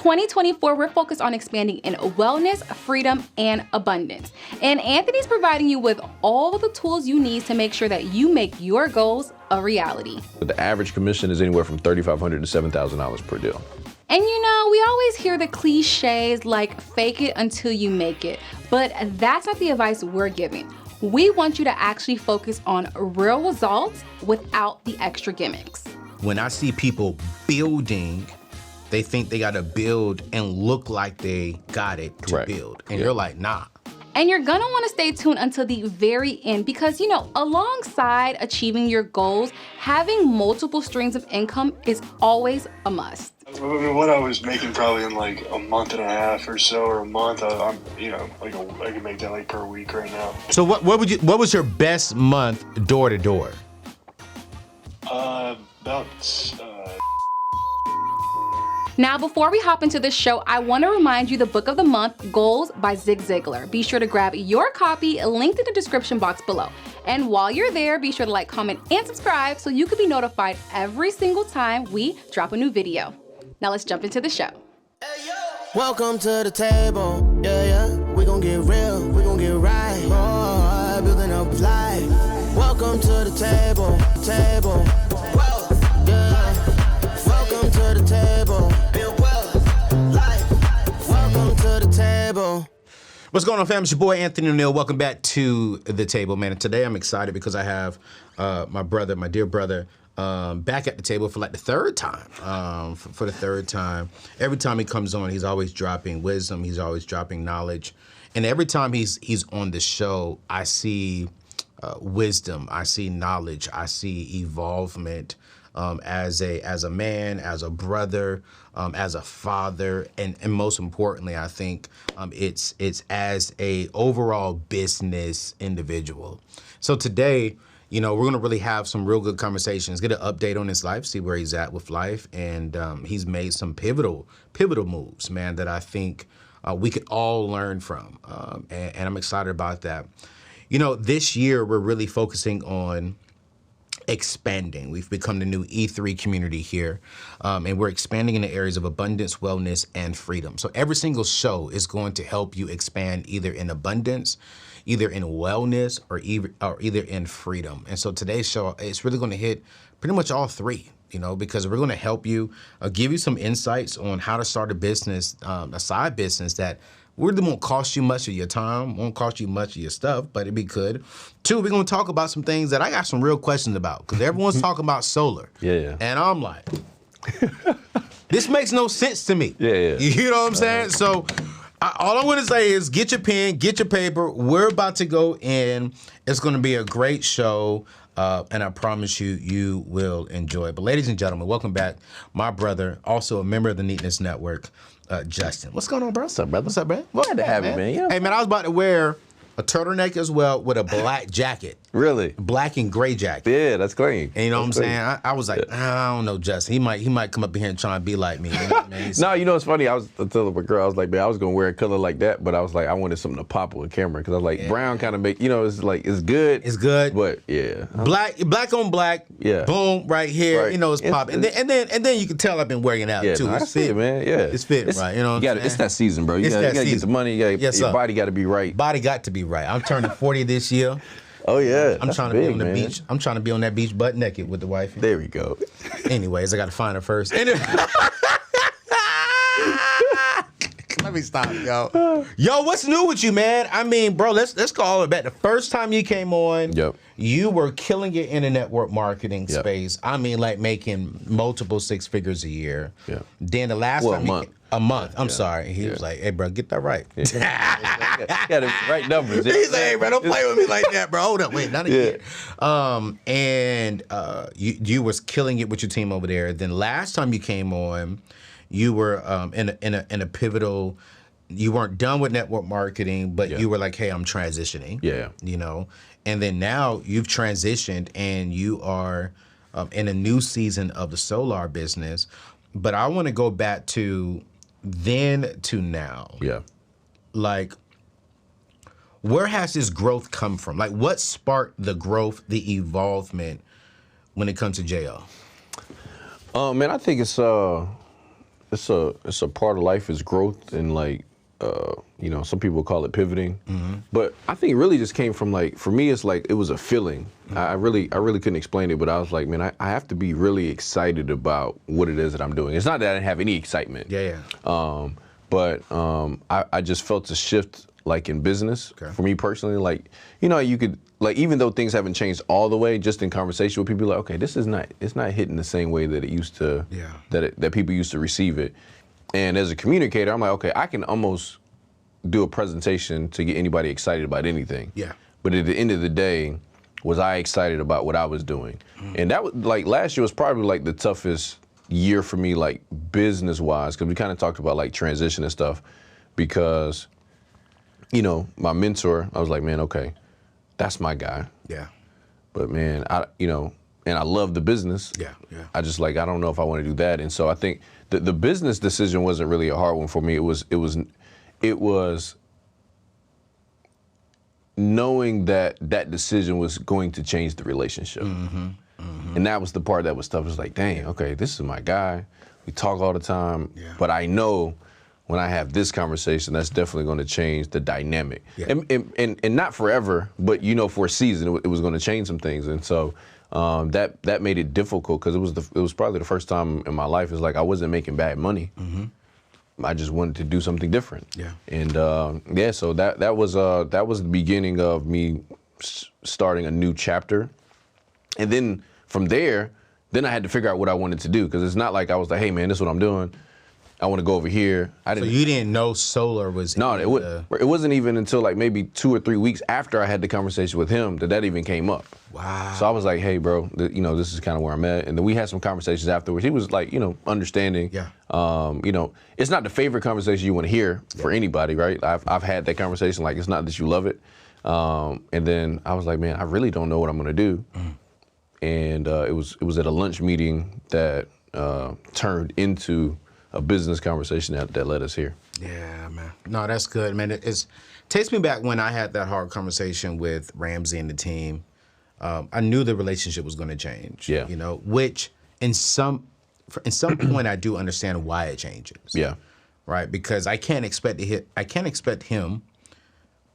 2024, we're focused on expanding in wellness, freedom, and abundance. And Anthony's providing you with all the tools you need to make sure that you make your goals a reality. The average commission is anywhere from $3,500 to $7,000 per deal. And you know, we always hear the cliches like fake it until you make it, but that's not the advice we're giving. We want you to actually focus on real results without the extra gimmicks. When I see people building, they think they gotta build and look like they got it to build. And you're like, nah. And you're gonna wanna stay tuned until the very end because, you know, alongside achieving your goals, having multiple streams of income is always a must. I mean, what I was making probably in like a month and a half or so, or a month, I'm, you know, like I can make that like per week right now. So what was your best month door to door? Now, before we hop into this show, I want to remind you the book of the month, Goals by Zig Ziglar. Be sure to grab your copy, linked in the description box below. And while you're there, be sure to like, comment, and subscribe so you can be notified every single time we drop a new video. Now let's jump into the show. Welcome to the table, yeah. We gon' get real, we gon' get right. Oh, building up life. Welcome to the table. Welcome to the table. Build wealth, life. Welcome to the table. What's going on, fam? It's your boy, Anthony ONeal. Welcome back to the table, man. And today I'm excited because I have my dear brother, back at the table for like the third time. For the third time. Every time he comes on, he's always dropping wisdom. He's always dropping knowledge. And every time he's on the show, I see wisdom. I see knowledge. I see evolvement as a man, as a brother, as a father, and most importantly, I think it's as a overall business individual. So today, you know, we're gonna really have some real good conversations, get an update on his life, see where he's at with life, and he's made some pivotal moves, man, that I think we could all learn from, and I'm excited about that. You know, this year we're really focusing on expanding. We've become the new E3 community here, and we're expanding in the areas of abundance, wellness, and freedom. So every single show is going to help you expand either in abundance, either in wellness, or either in freedom. And so today's show, it's really going to hit pretty much all three, you know, because we're going to help you, give you some insights on how to start a business, a side business that really won't cost you much of your time, won't cost you much of your stuff, but it'd be good. Two, we're going to talk about some things that I got some real questions about, because everyone's talking about solar. Yeah. And I'm like, this makes no sense to me. Yeah. You know what I'm saying? So all I'm going to say is get your pen, get your paper. We're about to go in. It's going to be a great show, and I promise you will enjoy it. But ladies and gentlemen, welcome back. My brother, also a member of the Neatness Network, Justin. What's going on, bro? What's up, brother? What's up, man? Glad to have you, man. Yeah. Hey, man, I was about to wear a turtleneck as well with a black jacket. Really? Black and gray jacket. Yeah, that's clean. And you know what I'm saying? I was like, I don't know, Justin. He might come up here and try and be like me. You know, man? No, you know what's funny? I was telling my girl, I was like, man, I was gonna wear a color like that, but I was like, I wanted something to pop with a camera because I was like, brown kind of make, you know, it's like it's good. It's good. But yeah, black on black. Yeah. Boom, right here. Right. You know, it's popping. And then you can tell I've been wearing it out too. No, It's fit, man. Yeah, it's fit, right? You know, what I'm saying? It's that season, bro. You gotta get the money. Your body got to be right. Body got to be right. I'm turning 40 this year. Oh yeah, I'm trying to be on the beach. I'm trying to be on that beach butt naked with the wife. There we go. Anyways, I got to find her first. Let me stop, yo. Yo, what's new with you, man? I mean, bro, let's go all the way back. The first time you came on, you were killing it in the network marketing space. I mean, like making multiple six figures a year. Yeah. Then the last time a month. I'm sorry. He was like, hey, bro, get that right. Got the right numbers. He's like, hey, bro, don't play with me like that, bro. Hold up, wait, not again. You was killing it with your team over there. Then last time you came on, you were in a pivotal. You weren't done with network marketing, but you were like, hey, I'm transitioning. Yeah. You know, and then now you've transitioned and you are in a new season of the solar business. But I want to go back to then to now. Yeah. Like, where has this growth come from? Like, what sparked the growth, the evolvement when it comes to JL? Man, I think it's it's a part of life is growth and like you know, some people call it pivoting, but I think it really just came from like, for me, it's like it was a feeling. I really couldn't explain it, but I was like, man, I have to be really excited about what it is that I'm doing. It's not that I didn't have any excitement. But I just felt a shift like in business for me personally. Like, you know, you could like, even though things haven't changed all the way, just in conversation with people, like, okay, this is not, it's not hitting the same way that it used to, that people used to receive it. And as a communicator, I'm like, okay, I can almost do a presentation to get anybody excited about anything. But at the end of the day, was I excited about what I was doing? And that was like, last year was probably like the toughest year for me, like business-wise, because we kind of talked about like transition and stuff, because, you know, my mentor, I was like, man, okay, that's my guy. But man, you know, and I love the business. I just like, I don't know if I want to do that. And so I think the business decision wasn't really a hard one for me. It was knowing that that decision was going to change the relationship. And that was the part that was tough. It was like, dang, okay, this is my guy. We talk all the time, but I know when I have this conversation, that's definitely going to change the dynamic. And not forever, but you know, for a season, it was going to change some things. And so that made it difficult, because it was probably the first time in my life. It's like I wasn't making bad money. I just wanted to do something different. And so that was the beginning of me starting a new chapter. And then from there, then I had to figure out what I wanted to do, because it's not like I was like, hey man, this is what I'm doing. I want to go over here. So you didn't know solar was... No, it wasn't even until like maybe 2 or 3 weeks after I had the conversation with him that even came up. Wow. So I was like, hey bro, you know, this is kind of where I'm at. And then we had some conversations afterwards. He was like, you know, understanding. You know, it's not the favorite conversation you want to hear for anybody, right? I've had that conversation, like, it's not that you love it. And then I was like, man, I really don't know what I'm going to do. And it was at a lunch meeting that turned into a business conversation that led us here. Yeah, man. No, that's good, man. It takes me back when I had that hard conversation with Ramsey and the team. I knew the relationship was going to change. You know, which in some point I do understand why it changes. Right, because I can't expect him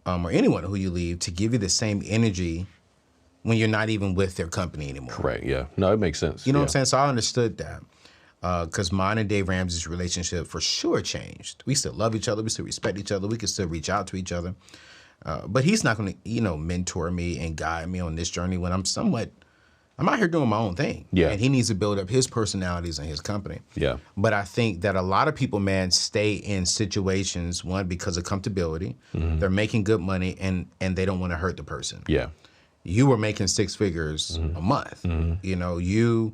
or anyone who you leave to give you the same energy when you're not even with their company anymore. Correct. No, it makes sense. You know what I'm saying? So I understood that. Because mine and Dave Ramsey's relationship for sure changed. We still love each other. We still respect each other. We can still reach out to each other. But he's not going to, you know, mentor me and guide me on this journey when I'm out here doing my own thing. And he needs to build up his personalities and his company. But I think that a lot of people, man, stay in situations, one, because of comfortability. They're making good money and they don't want to hurt the person. You were making 6 figures a month. You know,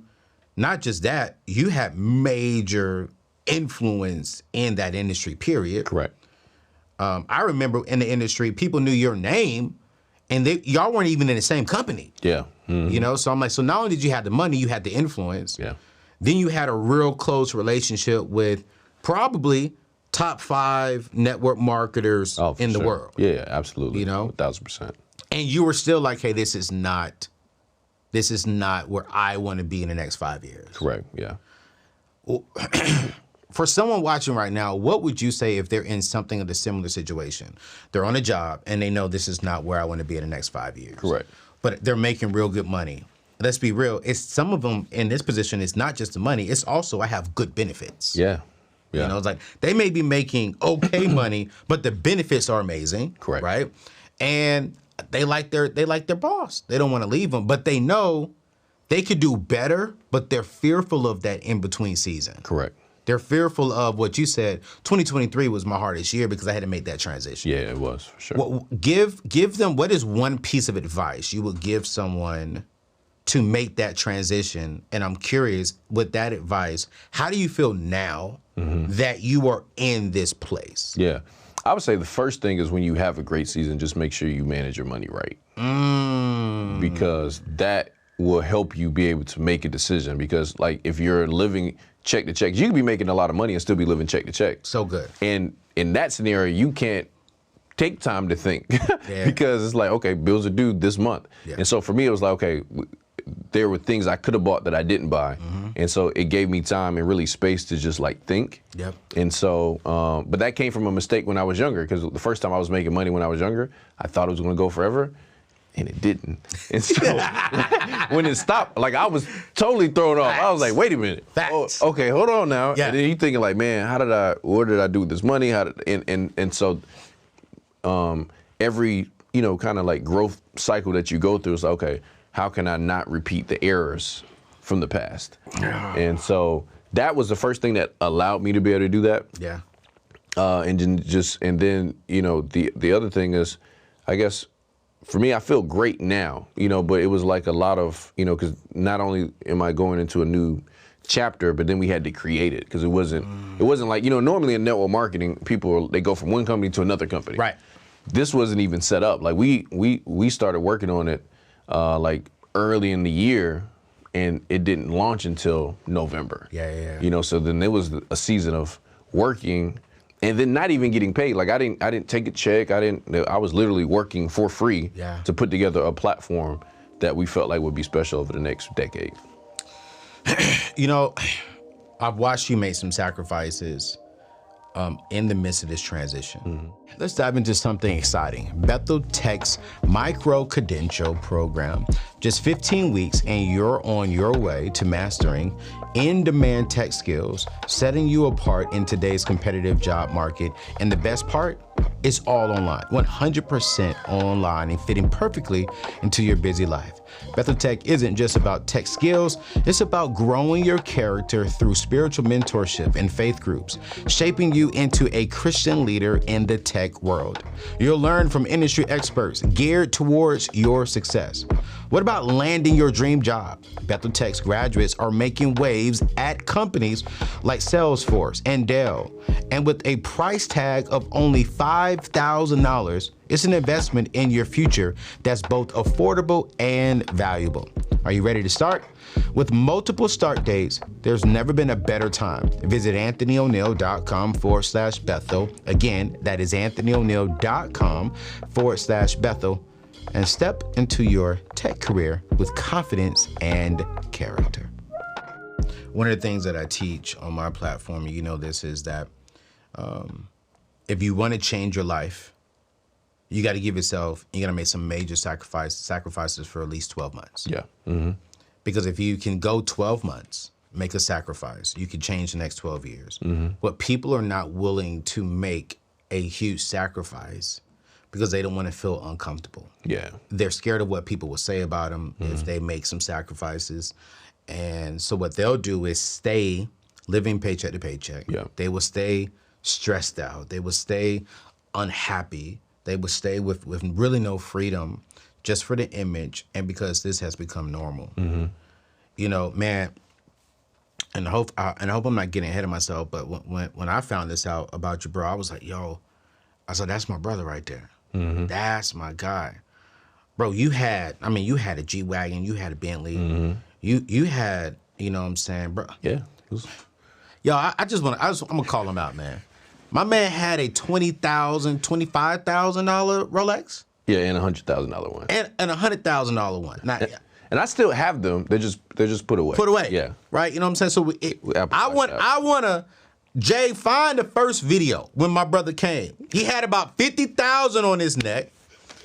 not just that, you had major influence in that industry, period. Correct. I remember in the industry, people knew your name, and y'all weren't even in the same company. You know, so I'm like, so not only did you have the money, you had the influence. Then you had a real close relationship with probably top 5 network marketers in the world. Absolutely. You know? 1000%. And you were still like, hey, this is not where I want to be in the next 5 years. Correct, For someone watching right now, what would you say if they're in something of a similar situation? They're on a job and they know this is not where I want to be in the next 5 years. Correct. But they're making real good money. Let's be real. It's some of them in this position, it's not just the money. It's also I have good benefits. You know, it's like they may be making okay money, but the benefits are amazing. Correct. Right? And they like their boss. They don't want to leave them, but they know they could do better, but they're fearful of that in-between season. Correct. They're fearful of what you said. 2023 was my hardest year because I had to make that transition. It was, for sure. Well, give them, what is one piece of advice you would give someone to make that transition? And I'm curious, with that advice, how do you feel now that you are in this place? I would say the first thing is when you have a great season, just make sure you manage your money right. Because that will help you be able to make a decision. Because like if you're living check to check, you can be making a lot of money and still be living check to check. So good. And in that scenario, you can't take time to think because it's like, okay, bills are due this month. And so for me, it was like, okay, there were things I could have bought that I didn't buy. And so it gave me time and really space to just like think. Yep. And so, but that came from a mistake when I was younger, because the first time I was making money when I was younger, I thought it was going to go forever. And it didn't. And so when it stopped, like I was totally thrown off. I was like, wait a minute. Facts. Oh, okay, hold on now. Yeah. And then you thinking like, man, what did I do with this money? And so every, kind of like growth cycle that you go through is like, okay, how can I not repeat the errors from the past? And so that was the first thing that allowed me to be able to do that. Yeah. And then, the other thing is, I guess, for me, I feel great now, but it was like a lot of, because not only am I going into a new chapter, but then we had to create it, because it wasn't like, normally in network marketing, they go from one company to another company. Right. This wasn't even set up. Like we started working on it like early in the year, and it didn't launch until November. Yeah. So then there was a season of working and then not even getting paid. Like I didn't take a check. I was literally working for free to put together a platform that we felt like would be special over the next decade. I've watched you make some sacrifices in the midst of this transition. Let's dive into something exciting. Bethel Tech's micro-credential program. Just 15 weeks and you're on your way to mastering in-demand tech skills, setting you apart in today's competitive job market. And the best part, it's all online, 100% online and fitting perfectly into your busy life. Bethel Tech isn't just about tech skills, it's about growing your character through spiritual mentorship and faith groups, shaping you into a Christian leader in the tech world. You'll learn from industry experts geared towards your success. What about landing your dream job? Bethel Tech's graduates are making waves at companies like Salesforce and Dell. And with a price tag of only $5,000, it's an investment in your future that's both affordable and valuable. Are you ready to start? With multiple start dates, there's never been a better time. Visit anthonyoneal.com/Bethel. Again, that is anthonyoneal.com/Bethel. And step into your tech career with confidence and character. One of the things that I teach on my platform, this, is that if you want to change your life, you got to you got to make some major sacrifices for at least 12 months. Yeah. Because if you can go 12 months, make a sacrifice, you can change the next 12 years. What people are not willing to make a huge sacrifice because they don't want to feel uncomfortable. Yeah. They're scared of what people will say about them if they make some sacrifices. And so what they'll do is stay living paycheck to paycheck. Yeah. They will stay stressed out. They will stay unhappy. They will stay with really no freedom just for the image and because this has become normal. Man, and I hope I'm not getting ahead of myself, but when I found this out about you, bro, I was like, that's my brother right there. That's my guy. Bro, you had a G-Wagon, you had a Bentley, you had, you know what I'm saying, bro? Yeah. I'm gonna call him out, man. My man had a $20,000, $25,000 Rolex. Yeah, and $100,000 one. And a $100,000 one. Now, and I still have them. They're just put away. Put away. Yeah. Right. You know what I'm saying? So I want to, Jay, find the first video when my brother came. He had about 50,000 on his neck.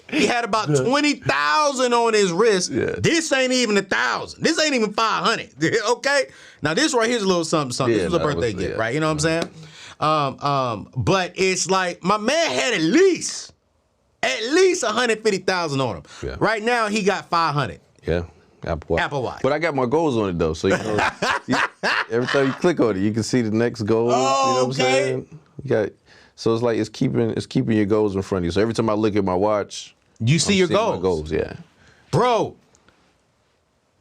He had about 20,000 on his wrist. Yeah. This ain't even 1,000. This ain't even 500. Okay. Now this right here's a little something. Yeah, this was a birthday gift, right? You know what I'm saying? But it's like my man had at least 150,000 on him. Yeah. Right now he got 500. Yeah. Apple Watch. But I got my goals on it though, so every time you click on it, you can see the next goal. Oh, you know what I'm okay. saying? So it's like it's keeping your goals in front of you. So every time I look at my watch, you see your goals. My goals, yeah. Bro.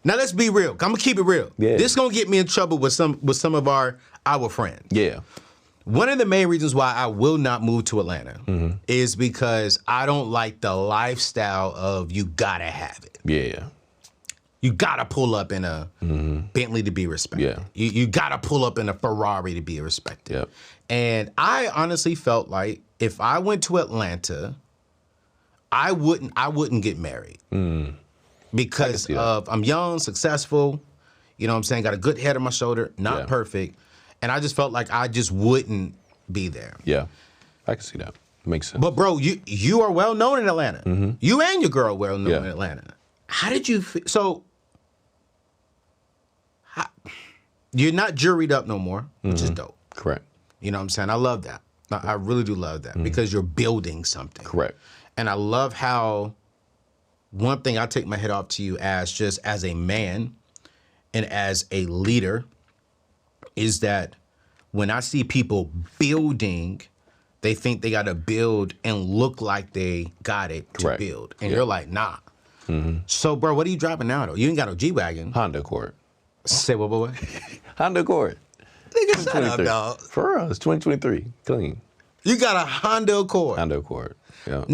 Now let's be real. I'm gonna keep it real. Yeah. This gonna get me in trouble with some of our friends. Yeah. One of the main reasons why I will not move to Atlanta is because I don't like the lifestyle of you gotta have it. Yeah. You gotta pull up in a Bentley to be respected. Yeah. You gotta pull up in a Ferrari to be respected. Yep. And I honestly felt like if I went to Atlanta, I wouldn't get married. because I'm young, successful, you know what I'm saying, got a good head on my shoulder, not perfect, and I just felt like I just wouldn't be there. Yeah, I can see that. Makes sense. But bro, you are well known in Atlanta. You and your girl well known in Atlanta. How did you feel? So you're not juried up no more, which is dope. Correct. You know what I'm saying? I love that. I really do love that because you're building something. Correct. And I love how one thing I take my head off to you as just as a man and as a leader is that when I see people building, they think they got to build and look like they got it to build. And you're like, nah. So, bro, what are you driving now, though? You ain't got no G-Wagon. Honda Accord. Say what? Honda Accord. Nigga, shut up, dog. For real, it's 2023. Clean. You got a Honda Accord. Honda Accord. Yeah.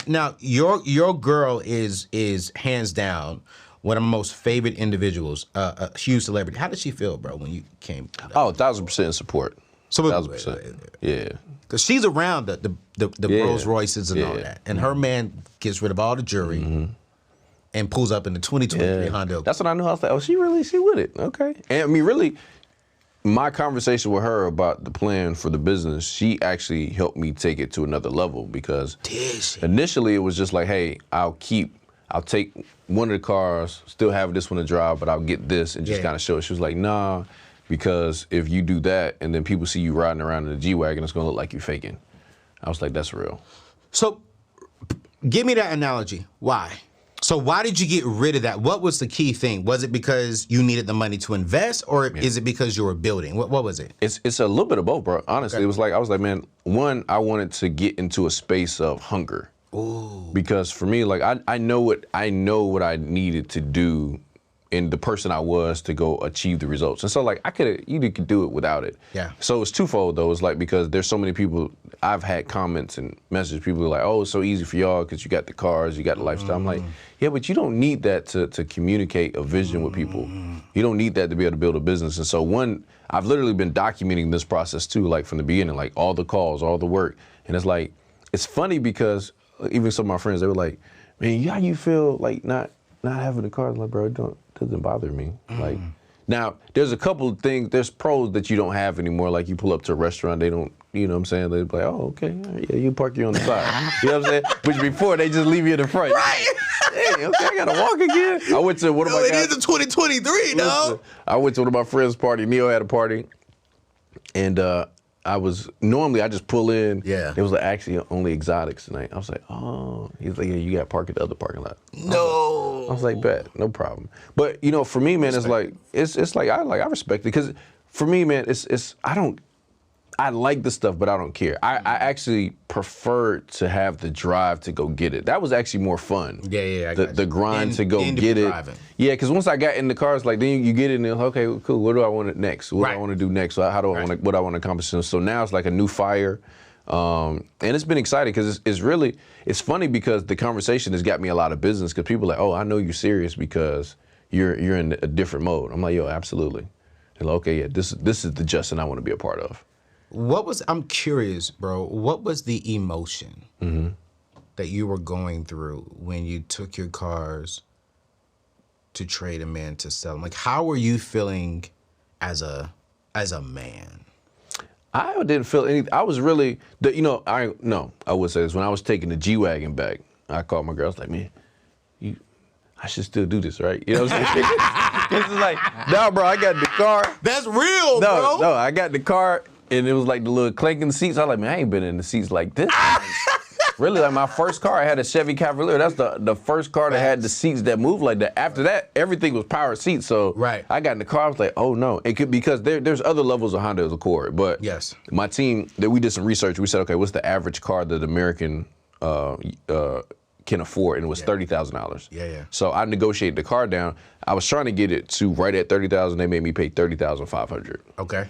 Now, your girl is hands down one of my most favorite individuals, a huge celebrity. How did she feel, bro, when you came? Oh, 1,000% support. So 1,000%. Yeah. Because she's around the Rolls Royces and all that, and her man gets rid of all the jewelry and pulls up in the 2023 Honda Accord. That's when I knew. I was like, oh, she with it. Okay. And I mean, really, my conversation with her about the plan for the business, she actually helped me take it to another level because initially it was just like, hey, I'll take one of the cars, still have this one to drive, but I'll get this and just kind of show it. She was like, nah, because if you do that and then people see you riding around in a G-Wagon, it's going to look like you're faking. I was like, that's real. So give me that analogy. Why? So why did you get rid of that? What was the key thing? Was it because you needed the money to invest, or is it because you were building? What was it? It's a little bit of both, bro. Honestly, it was like, I was like, man, one, I wanted to get into a space of hunger. Ooh. Because for me, like I know what I needed to do in the person I was to go achieve the results. And so like you could do it without it. Yeah. So it's twofold though. It's like because there's so many people, I've had comments and messages, people are like, oh, it's so easy for y'all because you got the cars, you got the lifestyle. I'm like, yeah, but you don't need that to communicate a vision with people. You don't need that to be able to build a business. And so one, I've literally been documenting this process too, like from the beginning, like all the calls, all the work. And it's like, it's funny because even some of my friends, they were like, man, how you feel like not having a car? I'm like, bro, it doesn't bother me. Like, now there's a couple of things, there's pros that you don't have anymore. Like you pull up to a restaurant, they don't, you know what I'm saying? They're like, oh, okay, yeah, you park you on the side. You know what I'm saying? Which before they just leave you in the front. Right. Hey, okay, I gotta walk again. I went to one of my guys. It is a 2023, no? I went to one of my friends' party. Neil had a party, and I just pull in. Yeah. It was like actually only exotics tonight. I was like, oh. He's like, yeah, you got to park at the other parking lot. No. I was like, bet, no problem. But you know, for me, man, it's like I respect it because for me, man, I like the stuff, but I don't care. I actually prefer to have the drive to go get it. That was actually more fun. Yeah. The grind to go get it. Driving. Yeah, because once I got in the car, it's like then you get it and it's okay, cool. What do I want next? What do I want to do next? What I want to accomplish? So now it's like a new fire, and it's been exciting because it's funny because the conversation has got me a lot of business because people are like, oh, I know you're serious because you're in a different mode. I'm like, yo, absolutely. And like, okay, yeah, this is the Justin I want to be a part of. I'm curious, bro, what was the emotion that you were going through when you took your cars to trade them in to sell them? Like, how were you feeling as a man? I didn't feel anything. I was really, I would say this. When I was taking the G-Wagon back, I called my girl. I was like, man, I should still do this, right? You know what I'm saying? It's like, no, bro, I got the car. That's real, bro. No, I got the car. And it was like the little clanking seats. I was like, man, I ain't been in the seats like this. Really, like my first car, I had a Chevy Cavalier. That's the first car that had the seats that moved like that. After that, everything was power seats. So I got in the car, I was like, oh no. Because there's other levels of Honda Accord. But my team, we did some research. We said, okay, what's the average car that American can afford? And it was $30,000. Yeah. So I negotiated the car down. I was trying to get it to right at $30,000. They made me pay $30,500. Okay.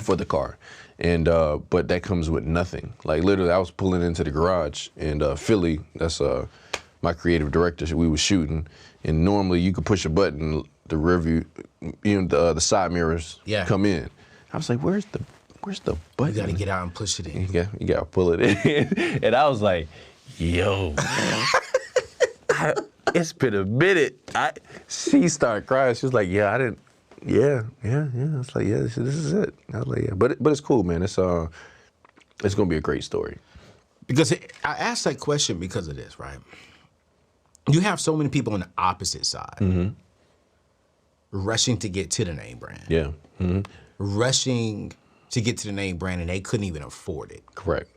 For the car, and but that comes with nothing. Like literally, I was pulling into the garage, and Philly, that's my creative director, we was shooting, and normally you could push a button, the rear view, the side mirrors come in. I was like, where's the button? You gotta get out and push it in. You gotta pull it in, and I was like, yo. it's been a minute. She started crying. She was like, yeah, I didn't. Yeah. It's like, yeah, this is it. I was like, yeah, but it's cool, man. It's gonna be a great story. Because I asked that question because of this, right? You have so many people on the opposite side rushing to get to the name brand. Yeah. Rushing to get to the name brand, and they couldn't even afford it. Correct.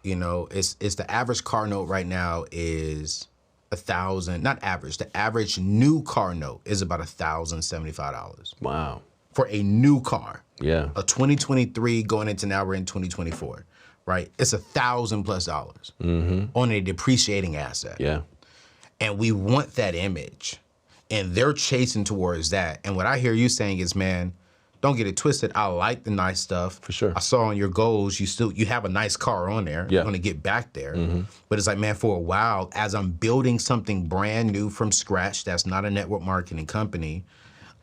You know, it's the average car note right now is $1,000. Not average. The average new car note is about $1,075. Wow. For a new car. Yeah. A 2023 going into now we're in 2024, right? It's $1,000+ on a depreciating asset. Yeah. And we want that image, and they're chasing towards that. And what I hear you saying is, man, don't get it twisted. I like the nice stuff. For sure. I saw on your goals, you have a nice car on there. Yeah. You're gonna get back there. But it's like, man, for a while, as I'm building something brand new from scratch, that's not a network marketing company,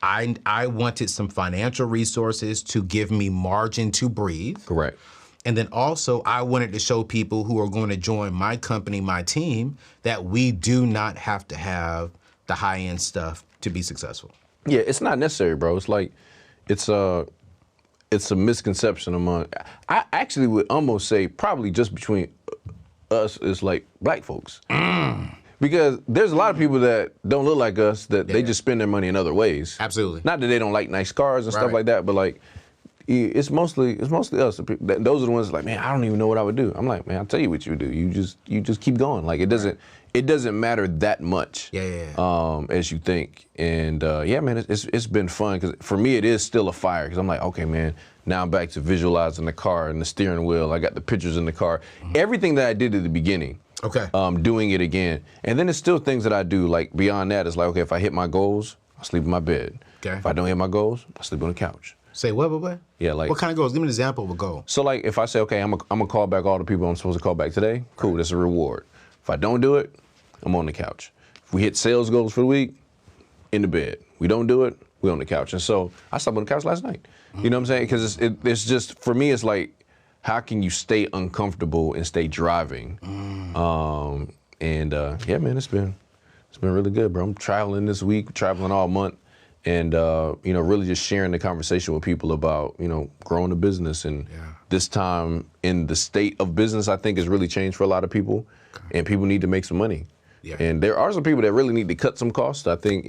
I wanted some financial resources to give me margin to breathe. Correct. And then also, I wanted to show people who are going to join my company, my team, that we do not have to have the high-end stuff to be successful. Yeah, it's not necessary, bro. It's like, it's a misconception among, I actually would almost say probably just between us is like black folks. Because there's a lot of people that don't look like us, that they just spend their money in other ways. Absolutely. Not that they don't like nice cars and stuff like that, but like, it's mostly us. Those are the ones like, man, I don't even know what I would do. I'm like, man, I'll tell you what you would do. You just keep going. Like it doesn't matter that much. As you think. And yeah, man, it's been fun because for me it is still a fire because I'm like, okay, man, now I'm back to visualizing the car and the steering wheel. I got the pictures in the car. Everything that I did at the beginning. Okay. Doing it again. And then there's still things that I do. Like beyond that, it's like, okay, if I hit my goals, I sleep in my bed. Okay. If I don't hit my goals, I sleep on the couch. Say what? Yeah, like. What kind of goals? Give me an example of a goal. So like if I say, okay, I'm gonna call back all the people I'm supposed to call back today, cool, that's a reward. If I don't do it, I'm on the couch. If we hit sales goals for the week, in the bed. We don't do it, we're on the couch. And so I slept on the couch last night. You know what I'm saying? Because it's just, for me, it's like, how can you stay uncomfortable and stay driving? Yeah, man, it's been really good, bro. I'm traveling this week, traveling all month. And, really just sharing the conversation with people about, growing a business. And this time in the state of business, I think has really changed for a lot of people. Okay. And people need to make some money. Yeah. And there are some people that really need to cut some costs. I think,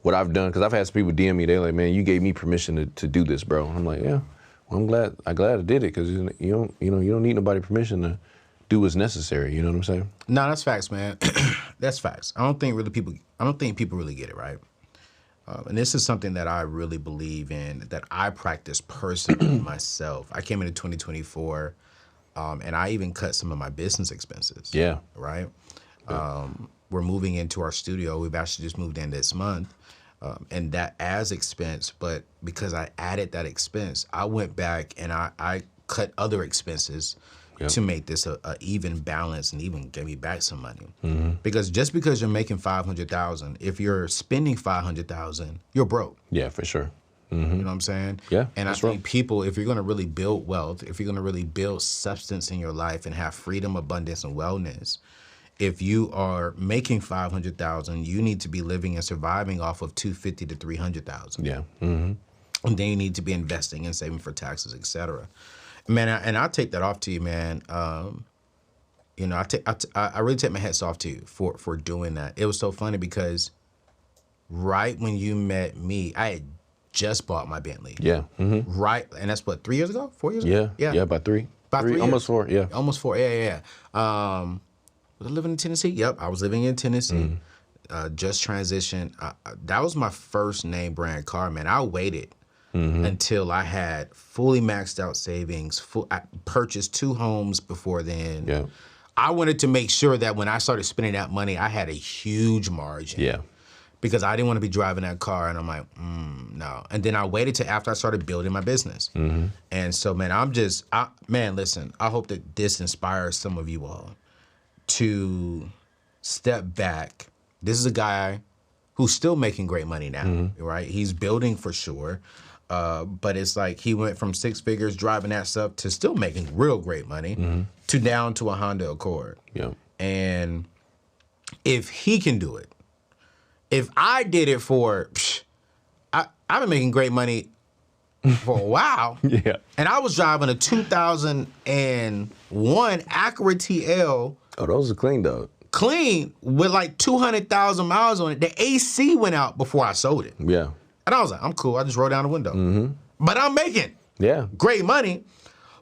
what I've done, because I've had some people DM me, they're like, man, you gave me permission to do this, bro. I'm like, yeah, well, I'm glad I did it because, you don't need nobody's permission to do what's necessary. You know what I'm saying? No, that's facts, man. That's facts. I don't think people really get it, right? And this is something that I really believe in, that I practice personally myself. I came into 2024, and I even cut some of my business expenses. Yeah. Right? We're moving into our studio. We've actually just moved in this month. And that as expense, but because I added that expense, I went back and I cut other expenses to make this a even balance and even get me back some money. Because just because you're making $500,000, if you're spending $500,000, you're broke. Yeah, for sure. You know what I'm saying? Yeah. And I think people, if you're going to really build wealth, if you're going to really build substance in your life and have freedom, abundance, and wellness, if you are making $500,000, you need to be living and surviving off of $250,000 to $300,000. Yeah. And then you need to be investing and saving for taxes, et cetera. Man, and I'll take that off to you, man. I really take my hats off to you for doing that. It was so funny because right when you met me, I had just bought my Bentley. Yeah. Right, and that's what, 3 years ago, 4 years ago? Yeah, about three. About 3 years. Almost 4, yeah. Almost 4, yeah. Was I living in Tennessee? Yep, I was living in Tennessee. Just transitioned. That was my first name brand car, man. I waited until I had fully maxed out savings. I purchased 2 homes before then. Yeah. I wanted to make sure that when I started spending that money, I had a huge margin. Yeah. Because I didn't want to be driving that car, and I'm like, no. And then I waited till after I started building my business. And so, man, listen, I hope that this inspires some of you all to step back. This is a guy who's still making great money now, right? He's building for sure. But it's like he went from 6 figures driving that stuff to still making real great money to down to a Honda Accord. Yeah. And if he can do it, if I did it for, I've been making great money for a while. Yeah. And I was driving a 2001 Acura TL. Oh, those are clean, dog. Clean with like 200,000 miles on it. The AC went out before I sold it. Yeah. And I was like, I'm cool. I just rolled down the window. But I'm making great money.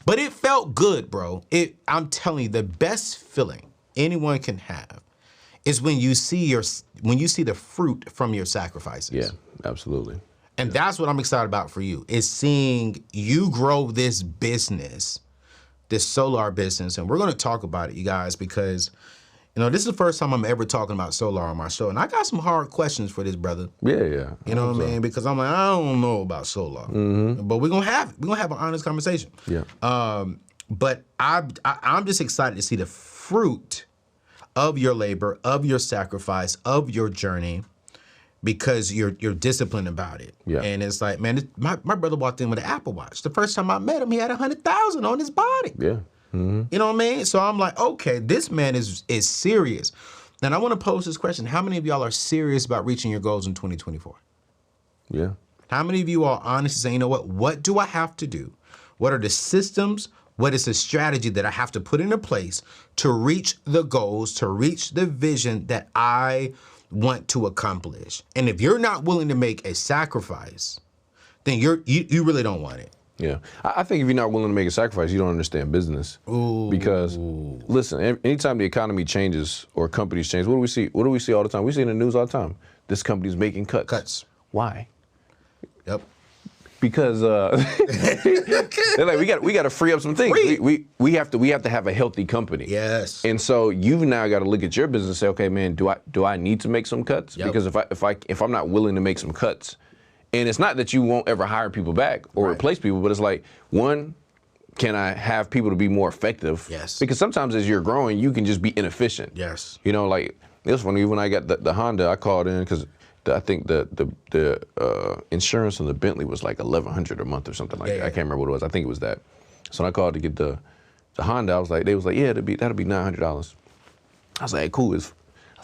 But it felt good, bro. I'm telling you, the best feeling anyone can have is when you see the fruit from your sacrifices. Yeah, absolutely. And that's what I'm excited about for you, is seeing you grow this business, this solar business. And we're going to talk about it, you guys, because, this is the first time I'm ever talking about solar on my show. And I got some hard questions for this brother. Yeah. You know what I mean? Because I'm like, I don't know about solar. But we're going to have it. We're going to have an honest conversation. Yeah. But I'm just excited to see the fruit of your labor, of your sacrifice, of your journey, because you're disciplined about it. Yeah. And it's like, man, my brother walked in with an Apple Watch. The first time I met him, he had 100,000 on his body. Yeah. You know what I mean? So I'm like, okay, this man is serious. And I want to pose this question. How many of y'all are serious about reaching your goals in 2024? Yeah. How many of you are honest and say, you know what do I have to do? What are the systems? What is the strategy that I have to put into place to reach the goals, to reach the vision that I want to accomplish? And if you're not willing to make a sacrifice, then you really don't want it. Yeah. I think if you're not willing to make a sacrifice, you don't understand business. Ooh. Because, listen, anytime the economy changes or companies change, what do we see? What do we see all the time? We see in the news all the time. This company's making cuts. Why? Yep. Because they're like, we got to free up some things. We have to have a healthy company. Yes. And so you've now got to look at your business and say, okay, man, do I need to make some cuts? Yep. Because if I'm not willing to make some cuts, and it's not that you won't ever hire people back or replace people, but it's like, one, can I have people to be more effective? Yes. Because sometimes as you're growing, you can just be inefficient. Yes. Like it was funny when I got the Honda, I called in because I think the insurance on the Bentley was like $1,100 a month or something like that. I can't remember what it was. I think it was that. So when I called to get the Honda, they was like, yeah, that'll be $900. I was like, hey, cool. I was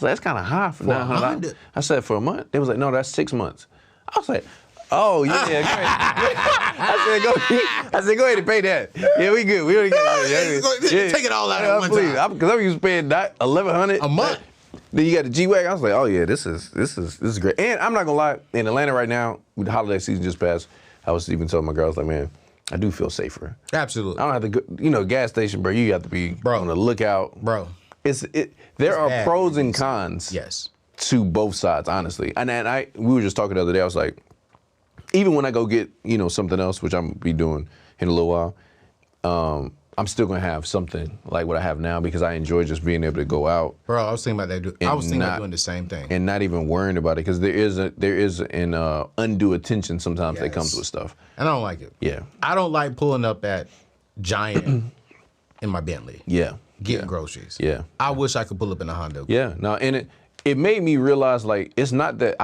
like, that's kind of high for $900. I said, for a month? They was like, no, that's 6 months. I was like, oh yeah, great. I said, go ahead and pay that. Yeah, we good. We already got it. Take it all out at one time. Because I'm used to paying $1,100 a month. Then you got the G-Wagon. I was like, oh yeah, this is great. And I'm not gonna lie, in Atlanta right now, with the holiday season just passed, I was even telling my girl, I was like, man, I do feel safer. Absolutely. I don't have to go, gas station, bro. You have to be on the lookout, bro. There are pros and cons. Yes. To both sides, honestly. And we were just talking the other day. I was like, even when I go get something else, which I'm gonna be doing in a little while, I'm still gonna have something like what I have now because I enjoy just being able to go out. Bro, I was thinking about that. I was thinking about doing the same thing and not even worrying about it because there is an undue attention sometimes that comes with stuff. And I don't like it. Yeah. I don't like pulling up at Giant in my Bentley. Yeah. Getting groceries. Yeah. I wish I could pull up in a Honda. Yeah. No, and it made me realize like it's not that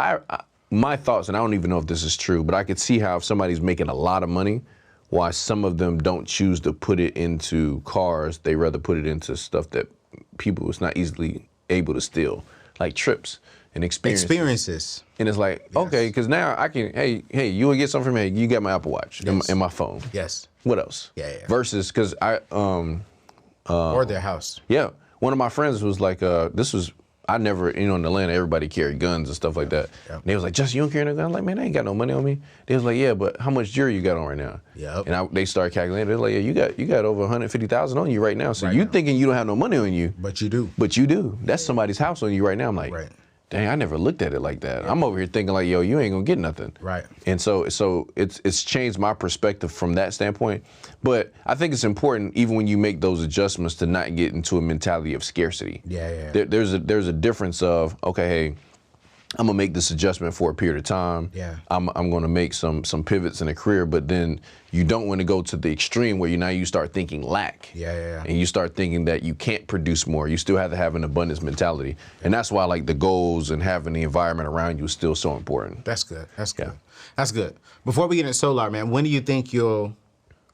my thoughts, and I don't even know if this is true, but I could see how if somebody's making a lot of money, why some of them don't choose to put it into cars. They rather put it into stuff that people is not easily able to steal, like trips and experiences. And it's like, okay, because now I can, hey, you will get something from me. You got my Apple Watch and my phone. Yes. What else? Yeah. Versus, because or their house. Yeah. One of my friends was like, I never, in Atlanta, everybody carried guns and stuff like that. Yep. And they was like, Justin, you don't carry no gun? I'm like, man, I ain't got no money on me. They was like, yeah, but how much jewelry you got on right now? Yep. And they started calculating. They're like, yeah, you got over 150,000 on you right now. So thinking you don't have no money on you. But you do. But you do. That's somebody's house on you right now. I'm like, dang, I never looked at it like that. I'm over here thinking like, yo, you ain't gonna get nothing. Right. And so it's changed my perspective from that standpoint. But I think it's important, even when you make those adjustments, to not get into a mentality of scarcity. Yeah. There's a difference of, okay, hey, I'm gonna make this adjustment for a period of time. Yeah. I'm gonna make some pivots in a career, but then you don't want to go to the extreme where you start thinking lack. Yeah. And you start thinking that you can't produce more. You still have to have an abundance mentality. And that's why like the goals and having the environment around you is still so important. That's good. That's good. Before we get into Solar, man, when do you think you'll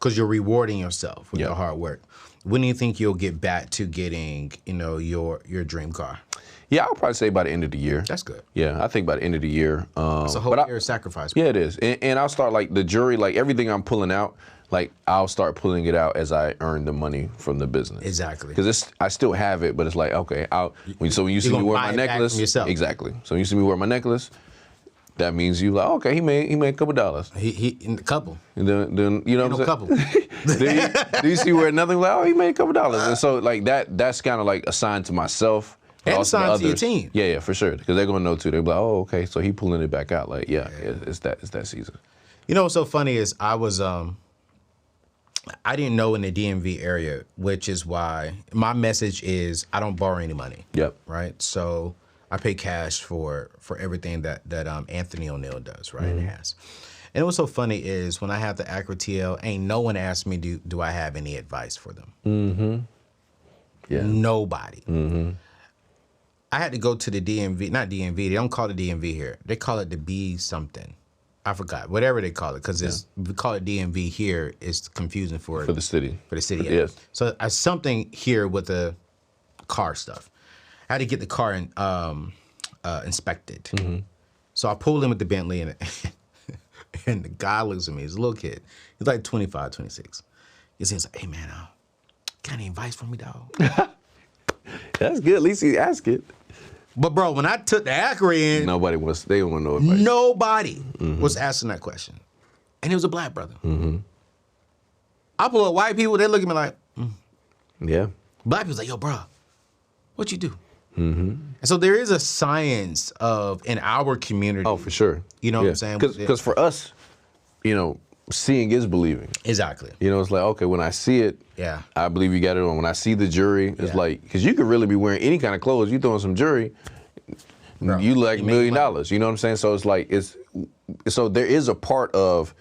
because you're rewarding yourself with Yeah. your hard work. When do you think you'll get back to getting, your dream car? Yeah, I'll probably say by the end of the year. That's good. Yeah, I think by the end of the year. It's a whole year of sacrifice. Yeah, it is. And I'll start like the jury, like everything I'm pulling out, like I'll start pulling it out as I earn the money from the business. Exactly. Because I still have it, but it's like, okay, when you see me gonna wear buy my it back necklace. from yourself. Exactly. So you see me wear my necklace, that means you like, okay, he made a couple dollars. He in a couple. And then you know what I'm Couple. saying? then you see where nothing like, oh, he made a couple dollars. And so like that's kind of like assigned to myself. But And also assigned to your others. team. Yeah, for sure. Because they're gonna know too. They'll be like, oh, okay, so he pulling it back out. Like, it's that season. You know what's so funny is I was I didn't know in the DMV area, which is why my message is I don't borrow any money. Yep. Right. So I pay cash for everything that Anthony ONeal does, right? And has. And what's so funny is when I have the Acura TL, ain't no one asked me do I have any advice for them. Mm-hmm. Yeah. Nobody. Mm-hmm. I had to go to the DMV, not DMV. They don't call it DMV here. They call it the B something. I forgot. Whatever they call it, because we call it DMV here. It's confusing for the city. For the city, yeah. Yes. So something here with the car stuff. I had to get the car inspected. Mm-hmm. So I pulled in with the Bentley, and the guy looks at me. He's a little kid. He's like 25, 26. He says, "Hey man, got any advice for me, dog?" That's good. At least he asked it. But bro, when I took the Acura in, They don't want to know advice. nobody was asking that question. And he was a black brother. Mm-hmm. I pull up white people, they look at me like, Yeah. black people's like, yo, bro, what you do? Mm-hmm. And so there is a science in our community. Oh, for sure. You know what I'm saying? Because for us, seeing is believing. Exactly. It's like, okay, when I see it, Yeah. I believe you got it on. When I see the jury, it's Yeah. like, because you could really be wearing any kind of clothes. You throw in some jury, Bro, you like you $1 make million. money. You know what I'm saying? So it's like, so there is a part of,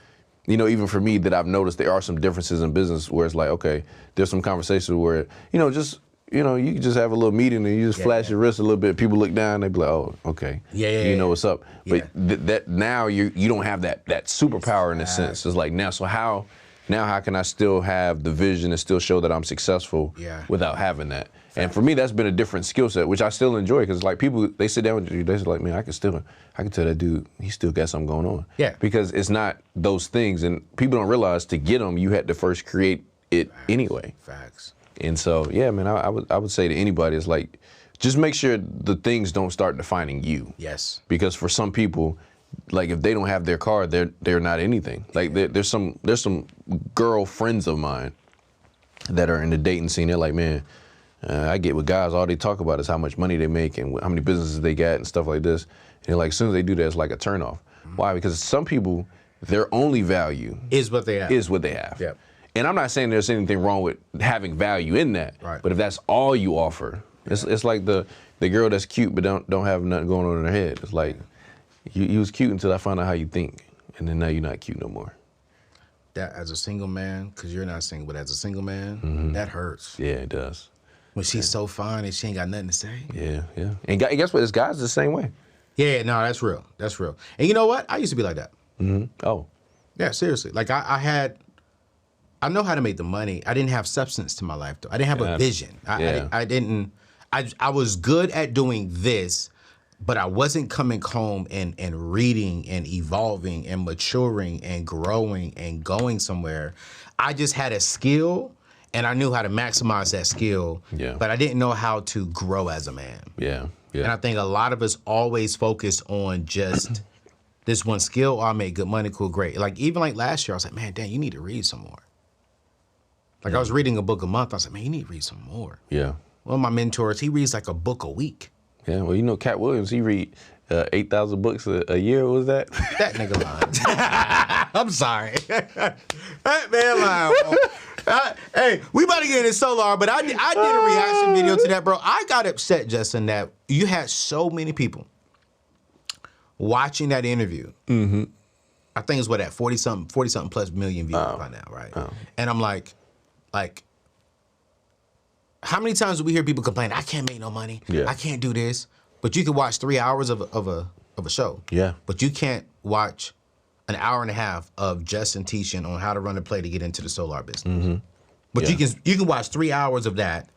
even for me that I've noticed there are some differences in business where it's like, okay, there's some conversations where, you can just have a little meeting and you just flash your wrist a little bit. People look down, they be like, oh, okay. Yeah. You know what's up. Yeah. But that now you don't have that superpower in a sense. It's like so how can I still have the vision and still show that I'm successful without having that? And for me, that's been a different skill set, which I still enjoy because like people, they sit down with you, they're like, man, I can tell that dude, he still got something going on. Yeah. Because it's not those things, and people don't realize to get them, you had to first create it anyway. Facts. And so, yeah, man, I would say to anybody, it's like, just make sure the things don't start defining you. Yes. Because for some people, like if they don't have their car, they're not anything. Like there's some girlfriends of mine that are in the dating scene. They're like, man, I get with guys, all they talk about is how much money they make and how many businesses they got and stuff like this. And like as soon as they do that, it's like a turnoff. Why? Because some people, their only value Is what they have. Yep. And I'm not saying there's anything wrong with having value in that. Right. But if that's all you offer, it's like the girl that's cute but don't have nothing going on in her head. It's like you was cute until I found out how you think, and then now you're not cute no more. That as a single man, because you're not single, but as a single man, that hurts. Yeah, it does. When she's so fine and she ain't got nothing to say. Yeah. And guess what? This guy's the same way. Yeah, no, that's real. That's real. And you know what? I used to be like that. Mm-hmm. Oh. Yeah, seriously. Like I know how to make the money. I didn't have substance to my life though. I didn't have a vision. I was good at doing this, but I wasn't coming home and reading and evolving and maturing and growing and going somewhere. I just had a skill and I knew how to maximize that skill, but I didn't know how to grow as a man. Yeah. And I think a lot of us always focus on just this one skill. Oh, I made good money, cool, great. Like even like last year, I was like, man, Dan, you need to read some more. Like I was reading a book a month. I was like, man, you need to read some more. Yeah. One of my mentors, he reads like a book a week. Yeah. Well, Cat Williams, he read 8,000 books a year. What was that? That nigga lying. I'm sorry. That man lying. Hey, we about to get in so long, but I did a reaction video to that, bro. I got upset, Justin, that you had so many people watching that interview. Mm-hmm. I think it's what at 40-something plus million views by now, right? Oh. And I'm like, how many times do we hear people complain, I can't make no money, I can't do this, but you can watch 3 hours of a show. Yeah. But you can't watch an hour and a half of Justin teaching on how to run a play to get into the solar business. Mm-hmm. But Yeah. you can watch 3 hours of that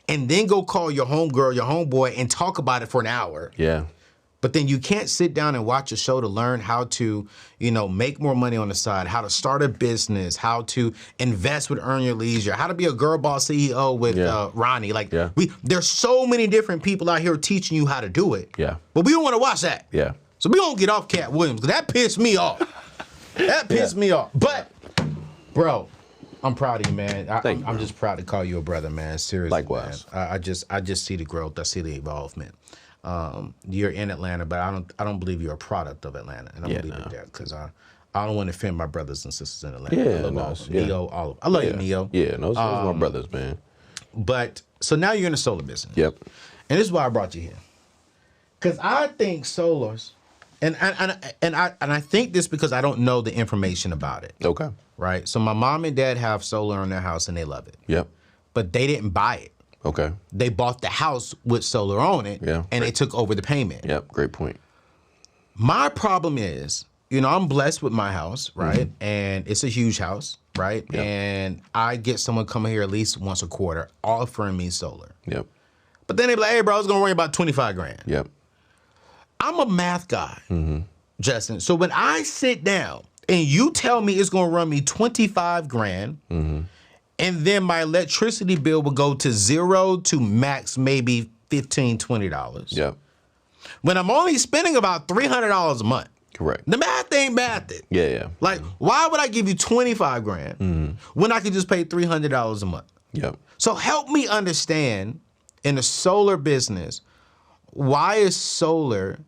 and then go call your homegirl, your homeboy, and talk about it for an hour. Yeah. But then you can't sit down and watch a show to learn how to, make more money on the side, how to start a business, how to invest with Earn Your Leisure, how to be a girl boss CEO with Ronnie. There's so many different people out here teaching you how to do it. Yeah. But we don't want to watch that. Yeah. So we don't get off Cat Williams, because that pissed me off. That pissed me off. But, bro, I'm proud of you, man. I'm just proud to call you a brother, man. Seriously. Likewise. Man. I just see the growth. I see the involvement. You're in Atlanta, but I don't believe you're a product of Atlanta, and I'm gonna leave it there because I don't want to offend my brothers and sisters in Atlanta. Yeah, I love no, all of them. yeah. Neo, all of them. I love you, Neo. Yeah, those are my brothers, man. But so now you're in the solar business. Yep. And this is why I brought you here, because I think solars, and I think this because I don't know the information about it. Okay. Right. So my mom and dad have solar on their house and they love it. Yep. But they didn't buy it. Okay. They bought the house with solar on it, Yeah. and they took over the payment. Yep. Great point. My problem is, I'm blessed with my house, right? And it's a huge house, right? Yep. And I get someone coming here at least once a quarter offering me solar. Yep. But then they be like, hey, bro, it's going to run you about 25 grand. Yep. I'm a math guy, Justin. So when I sit down and you tell me it's going to run me 25 grand, and then my electricity bill will go to zero to max maybe $15, $20. Yep. When I'm only spending about $300 a month. Correct. The math ain't math. Yeah, yeah. Like, why would I give you 25 grand when I could just pay $300 a month? Yep. So help me understand in the solar business, why is solar...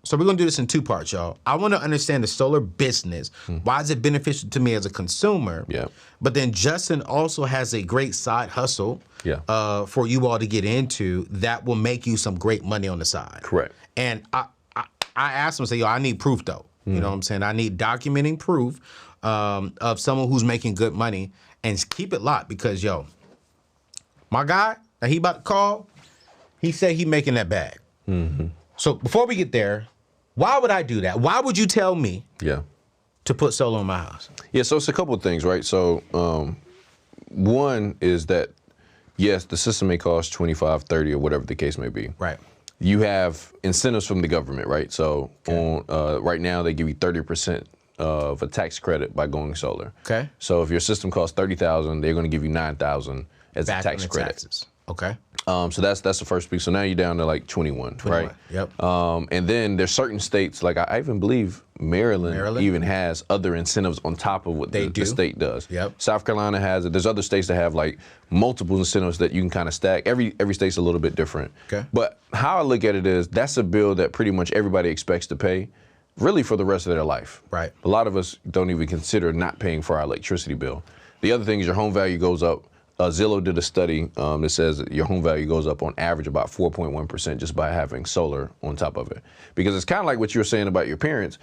So we're going to do this in two parts, y'all. I want to understand the solar business. Why is it beneficial to me as a consumer? Yeah. But then Justin also has a great side hustle for you all to get into that will make you some great money on the side. Correct. And I asked him, I say, yo, I need proof, though. You know what I'm saying? I need documenting proof of someone who's making good money, and keep it locked because, yo, my guy that he about to call, he said he making that bag. So before we get there, why would I do that? Why would you tell me to put solar on my house? Yeah, so it's a couple of things, right? So one is that, yes, the system may cost 25, 30, or whatever the case may be. Right. You have incentives from the government, right? So right now they give you 30% of a tax credit by going solar. Okay. So if your system costs $30,000, they're going to give you $9,000 as Back a tax on the credit. taxes. Okay. So that's the first piece. So now you're down to like 21, right? Yep. And then there's certain states, like I even believe Maryland even has other incentives on top of what the state does. Yep. South Carolina has it. There's other states that have like multiple incentives that you can kind of stack. Every state's a little bit different. Okay. But how I look at it is that's a bill that pretty much everybody expects to pay really for the rest of their life. Right. A lot of us don't even consider not paying for our electricity bill. The other thing is your home value goes up. Zillow did a study that says that your home value goes up on average about 4.1% just by having solar on top of it. Because it's kind of like what you were saying about your parents.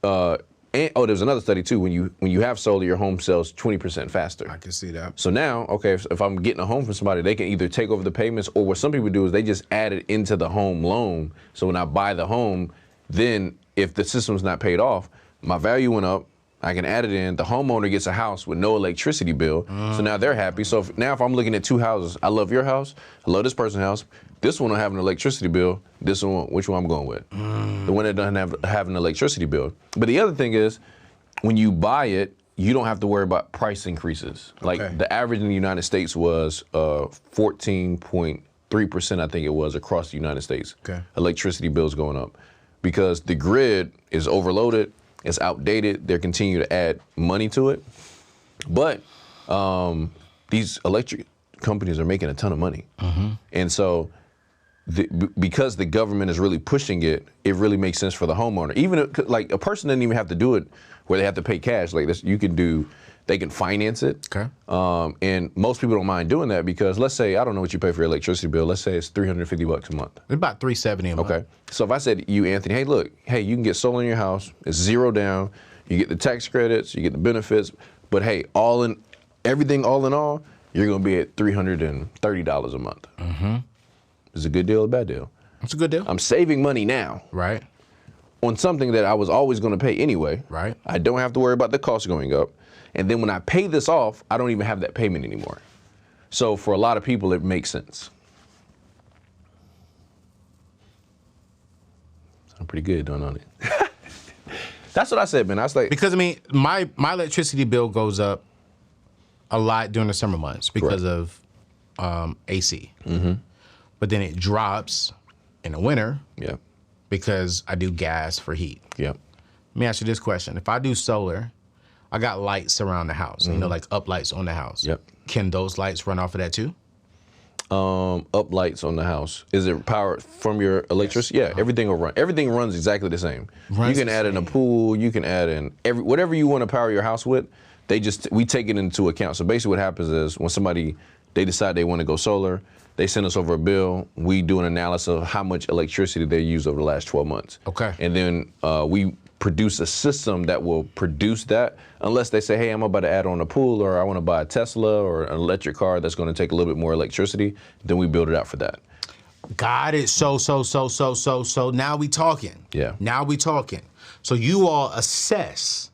There's another study too. When you have solar, your home sells 20% faster. I can see that. So now, okay, if I'm getting a home from somebody, they can either take over the payments, or what some people do is they just add it into the home loan. So when I buy the home, then if the system's not paid off, my value went up. I can add it in. The homeowner gets a house with no electricity bill. So now they're happy. So if I'm looking at two houses, I love your house, I love this person's house. This one will have an electricity bill. This one, which one I'm going with? The one that doesn't have an electricity bill. But the other thing is, when you buy it, you don't have to worry about price increases. Like the average in the United States was 14.3%, I think it was, across the United States. Electricity bills going up because the grid is overloaded. It's outdated. They continue to add money to it. But these electric companies are making a ton of money. And so because the government is really pushing it, it really makes sense for the homeowner. Even like a person doesn't even have to do it where they have to pay cash. Like this, they can finance it. And most people don't mind doing that because let's say, I don't know what you pay for your electricity bill. Let's say it's $350 a month. It's about $370 a month. Okay. So if I said to you, Anthony, hey, you can get solar in your house. It's zero down. You get the tax credits. You get the benefits. But hey, everything all in all, you're going to be at $330 a month. Is it a good deal or a bad deal? It's a good deal. I'm saving money now. Right. on something that I was always going to pay anyway. Right. I don't have to worry about the cost going up. And then when I pay this off, I don't even have that payment anymore. So for a lot of people, it makes sense. I'm pretty good doing on it. That's what I said, man. I was like, Because I mean, my electricity bill goes up a lot during the summer months because of AC. Mm-hmm. But then it drops in the winter yeah, because I do gas for heat. yeah. Let me ask you this question. If I do solar, I got lights around the house, you know, like up lights on the house. Yep. Can those lights run off of that too? Up lights on the house. Is it powered from your electricity? Yes. Yeah, everything will run. Everything runs exactly the same. You can add in a pool. You can add in whatever you want to power your house with. We take it into account. So basically, what happens is when they decide they want to go solar, they send us over a bill. We do an analysis of how much electricity they use over the last 12 months. Okay. And then we produce a system that will produce that, unless they say, hey, I'm about to add on a pool, or I want to buy a Tesla or an electric car that's going to take a little bit more electricity, then we build it out for that. Got it. So now we talking. Yeah. Now we talking. So you all assess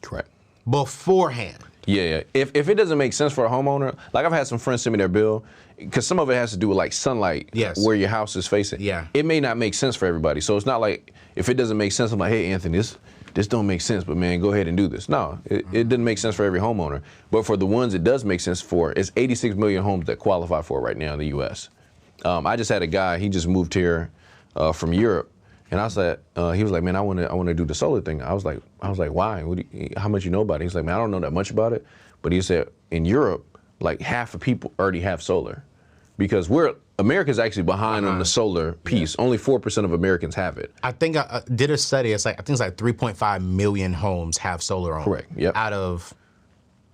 Correct. beforehand. Yeah. If it doesn't make sense for a homeowner, like I've had some friends send me their bill, because some of it has to do with like sunlight, Yes. where your house is facing. Yeah. It may not make sense for everybody. So it's not like, if it doesn't make sense, I'm like, hey, Anthony, this don't make sense, but man, go ahead and do this. No, it didn't make sense for every homeowner. But for the ones it does make sense for, it's 86 million homes that qualify for it right now in the U.S. I just had a guy, he just moved here from Europe, and I said, he was like, man, I want to do the solar thing. I was like, why? How much you know about it? He's like, man, I don't know that much about it. But he said, in Europe, like half of people already have solar, because America's actually behind on the solar piece. Yeah. Only 4% of Americans have it. I think I did a study. I think it's like 3.5 million homes have solar on. Correct. Yep. Out of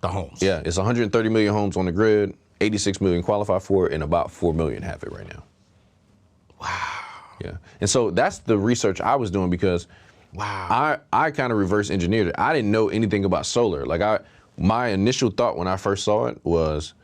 the homes. Yeah, it's 130 million homes on the grid. 86 million qualify for it, and about 4 million have it right now. Wow. Yeah, and so that's the research I was doing, because I kind of reverse engineered it. I didn't know anything about solar. Like my initial thought when I first saw it was,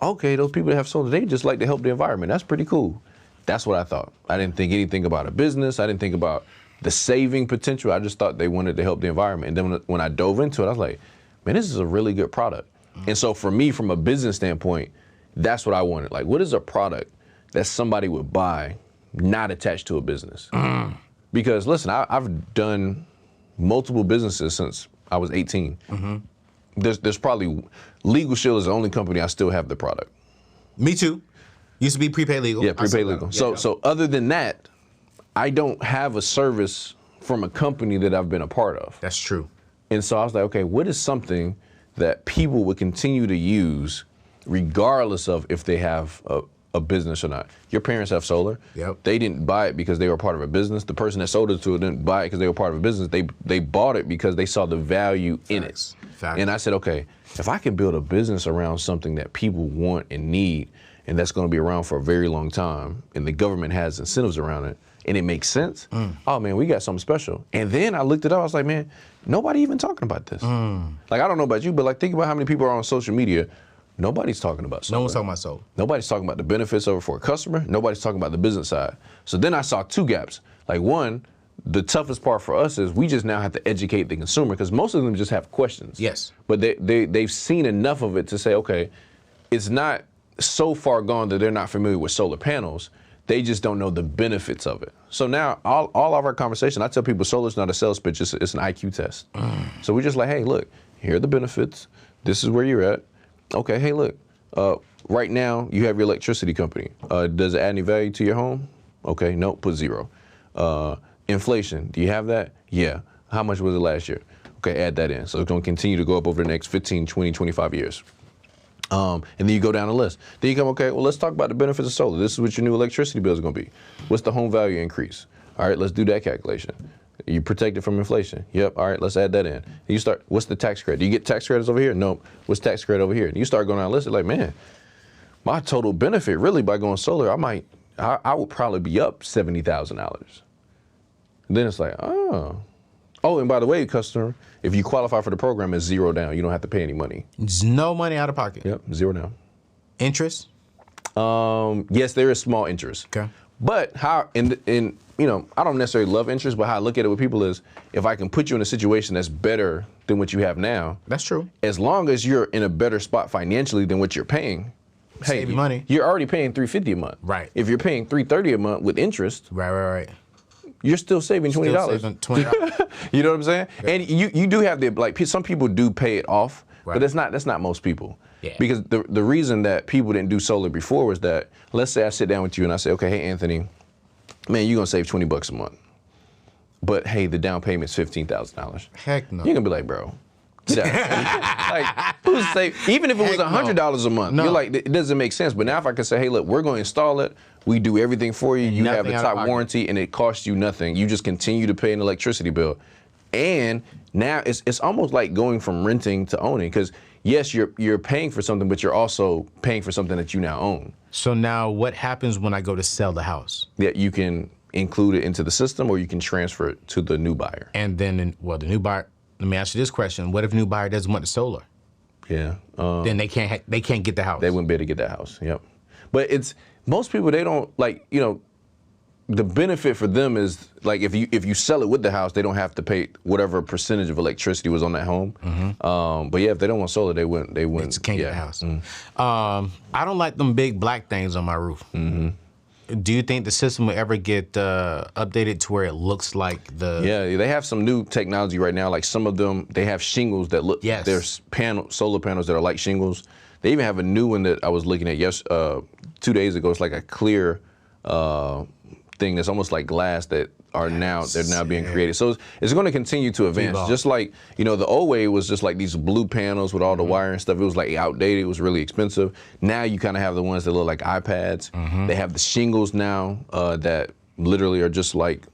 okay, those people that have solar, they just like to help the environment. That's pretty cool. That's what I thought. I didn't think anything about a business. I didn't think about the saving potential. I just thought they wanted to help the environment. And then when I dove into it, I was like, man, this is a really good product. And so for me, from a business standpoint, that's what I wanted. Like, what is a product that somebody would buy not attached to a business? Because listen, I've done multiple businesses since I was 18. Mm-hmm. There's probably, Legal Shield is the only company I still have the product. Me too. Used to be prepaid legal. Yeah, prepaid legal. So other than that, I don't have a service from a company that I've been a part of. That's true. And so I was like, okay, what is something that people would continue to use regardless of if they have a business or not? Your parents have solar. Yep. They didn't buy it because they were part of a business. The person that sold it to it didn't buy it because they were part of a business. They bought it because they saw the value in it. Facts. And I said, okay, if I can build a business around something that people want and need, and that's going to be around for a very long time, and the government has incentives around it, and it makes sense, oh man, we got something special. And then I looked it up, I was like, man, nobody even talking about this. Like, I don't know about you, but like, think about how many people are on social media. Nobody's talking about solar. No one's talking about solar. Nobody's talking about the benefits of it for a customer. Nobody's talking about the business side. So then I saw two gaps. Like, one, the toughest part for us is we just now have to educate the consumer, because most of them just have questions. Yes. But they've seen enough of it to say, okay, it's not so far gone that they're not familiar with solar panels. They just don't know the benefits of it. So now all of our conversation, I tell people solar's not a sales pitch, it's an IQ test. So we're just like, hey, look, here are the benefits. This is where you're at. Okay, hey, look, right now you have your electricity company. Does it add any value to your home? Okay, nope, put 0. Inflation, do you have that? Yeah. How much was it last year? Okay, add that in. So it's going to continue to go up over the next 15, 20, 25 years. And then you go down the list. Then you come, okay, well, let's talk about the benefits of solar. This is what your new electricity bill is going to be. What's the home value increase? All right, let's do that calculation. You protect it from inflation. Yep, all right, let's add that in. And you start, what's the tax credit? Do you get tax credits over here? Nope. What's tax credit over here? And you start going down the list, like, man, my total benefit really by going solar, I would probably be up $70,000. Then it's like, oh, and by the way, customer, if you qualify for the program, it's 0 down. You don't have to pay any money. There's no money out of pocket. Yep, 0 down. Interest? Yes, there is small interest. Okay. But how in you know, I don't necessarily love interest, but how I look at it with people is if I can put you in a situation that's better than what you have now. That's true. As long as you're in a better spot financially than what you're paying. Save you money. You're already paying $350 a month. Right. If you're paying $330 a month with interest, Right. you're still saving $20. Still saving $20. You know what I'm saying? Yeah. And you do have the, like, some people do pay it off, right. but that's not most people. Yeah. Because the reason that people didn't do solar before was that, let's say I sit down with you and I say, okay, hey, Anthony, man, you're going to save $20 a month. But hey, the down payment's $15,000. Heck no. You're going to be like, bro, get out. Like, who's safe? Even if it was $100 a month, you're like, it doesn't make sense. But now if I can say, hey, look, we're going to install it. We do everything for you. You have the top warranty, and it costs you nothing. You just continue to pay an electricity bill. And now it's almost like going from renting to owning, because yes, you're paying for something, but you're also paying for something that you now own. So now what happens when I go to sell the house? Yeah, you can include it into the system, or you can transfer it to the new buyer. And then, the new buyer, let me ask you this question. What if the new buyer doesn't want the solar? Yeah. Then they can't get the house. They wouldn't be able to get that house, yep. But most people, they don't, like, you know, the benefit for them is, like, if you sell it with the house, they don't have to pay whatever percentage of electricity was on that home. Mm-hmm. But yeah, if they don't want solar, they wouldn't. They just can't get the house. Mm-hmm. I don't like them big black things on my roof. Mm-hmm. Do you think the system will ever get updated to where it looks like the? Yeah, they have some new technology right now. Like some of them, they have shingles that look. Yes. There's solar panels that are like shingles. They even have a new one that I was looking at 2 days ago. It's like a clear thing that's almost like glass that are now being created. So it's going to continue to advance. Just like, you know, the old way was just like these blue panels with all the wire and stuff. It was like outdated. It was really expensive. Now you kind of have the ones that look like iPads. Mm-hmm. They have the shingles now that literally are just like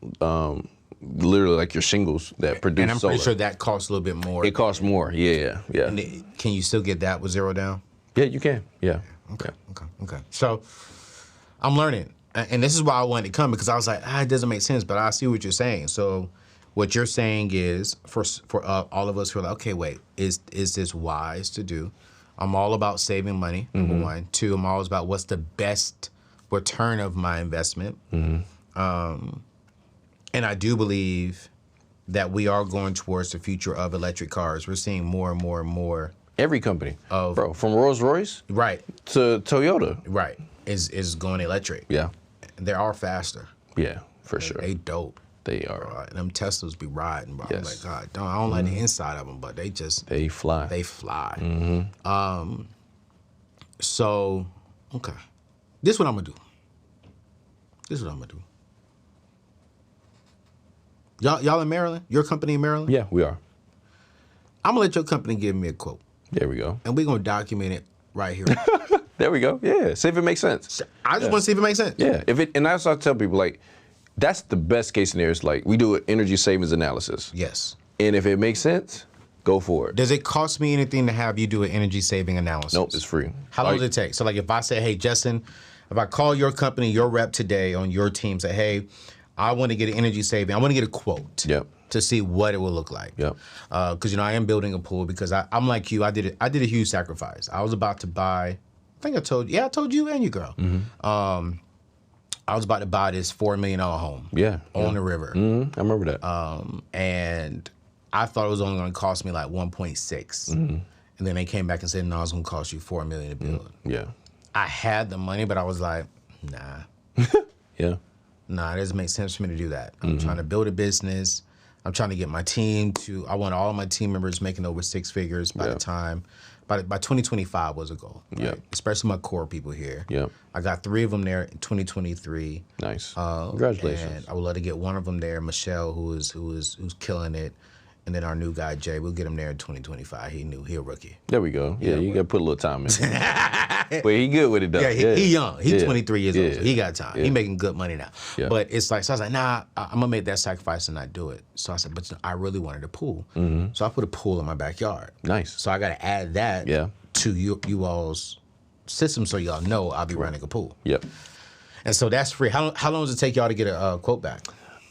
literally like your shingles that produce solar. And I'm pretty sure that costs a little bit more. It costs more. Yeah. And can you still get that with zero down? Yeah, you can. Yeah. Okay. So I'm learning. And this is why I wanted to come, because I was like, it doesn't make sense, but I see what you're saying. So what you're saying is, for all of us who are like, okay, wait, is this wise to do? I'm all about saving money, number one. Two, I'm always about what's the best return of my investment. Mm-hmm. And I do believe that we are going towards the future of electric cars. We're seeing more and more and more. Every company. Bro, from Rolls-Royce to Toyota. Right. Is going electric. Yeah. They are faster. Yeah, for sure. They dope. They are. And them Teslas be riding, bro. Yes. I'm like, God, I don't like the inside of them, but they fly. They fly. Mm-hmm. So, okay. This is what I'm gonna do. Y'all in Maryland? Your company in Maryland? Yeah, we are. I'm gonna let your company give me a quote. There we go. And we're gonna document it right here. There we go. Yeah. See if it makes sense. I just want to see if it makes sense. Yeah. And that's what I tell people, like, that's the best case scenario. It's like we do an energy savings analysis. Yes. And if it makes sense, go for it. Does it cost me anything to have you do an energy saving analysis? Nope, it's free. How long does it take? So like if I say, hey, Justin, if I call your company, your rep today on your team, say, hey, I want to get an energy saving, I want to get a quote. Yep. To see what it will look like. Yep. Because, I am building a pool because I'm like you. I did a huge sacrifice. I was about to buy, I think I told you. Yeah, I told you and your girl. Mm-hmm. I was about to buy this $4 million home. Yeah. On the river. Mm-hmm. I remember that. And I thought it was only going to cost me like 1.6. Mm-hmm. And then they came back and said, no, it's going to cost you $4 million to build. Mm-hmm. Yeah. I had the money, but I was like, nah. Yeah. Nah, it doesn't make sense for me to do that. I'm trying to build a business. I'm trying to get my team I want all of my team members making over six figures by the time, by 2025 was a goal. Right? Yeah. Especially my core people here. Yeah. I got 3 of them there in 2023. Nice. Congratulations. And I would love to get one of them there, Michelle, who's killing it. And then our new guy, Jay, we'll get him there in 2025. He a rookie. There we go. Yeah, you got to put a little time in. But he good with it, though. Yeah, he young. He's 23 years old, so he got time. Yeah. He making good money now. Yeah. But it's like, so I was like, nah, I'm going to make that sacrifice and not do it. So I said, but I really wanted a pool. Mm-hmm. So I put a pool in my backyard. Nice. So I got to add that to you all's system so y'all know I'll be running a pool. Yep. And so that's free. How long does it take y'all to get a quote back?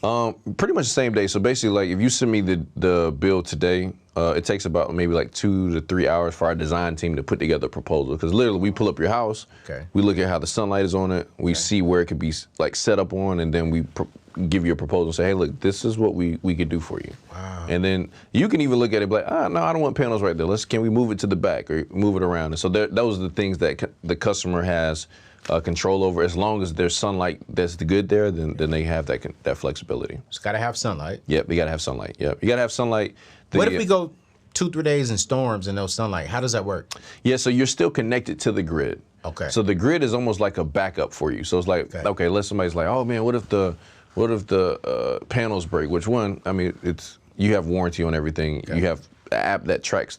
Pretty much the same day. So basically, like if you send me the bill today, it takes about maybe like 2 to 3 hours for our design team to put together a proposal. Because literally, we pull up your house, we look at how the sunlight is on it, we see where it could be like set up on, and then we give you a proposal and say, hey, look, this is what we could do for you. Wow. And then you can even look at it and be like, no, I don't want panels right there. Can we move it to the back or move it around? And so those are the things that the customer has control over. As long as there's sunlight that's good there, then they have that flexibility. It's got to have sunlight. Yep, you got to have sunlight. Yep, you got to have sunlight. What if we go 2-3 days in storms and no sunlight? How does that work? Yeah, so you're still connected to the grid. Okay. So the grid is almost like a backup for you. So it's like, okay, let's somebody's like, oh man, what if the panels break? Which one? I mean, you have warranty on everything. Okay. You have an app that tracks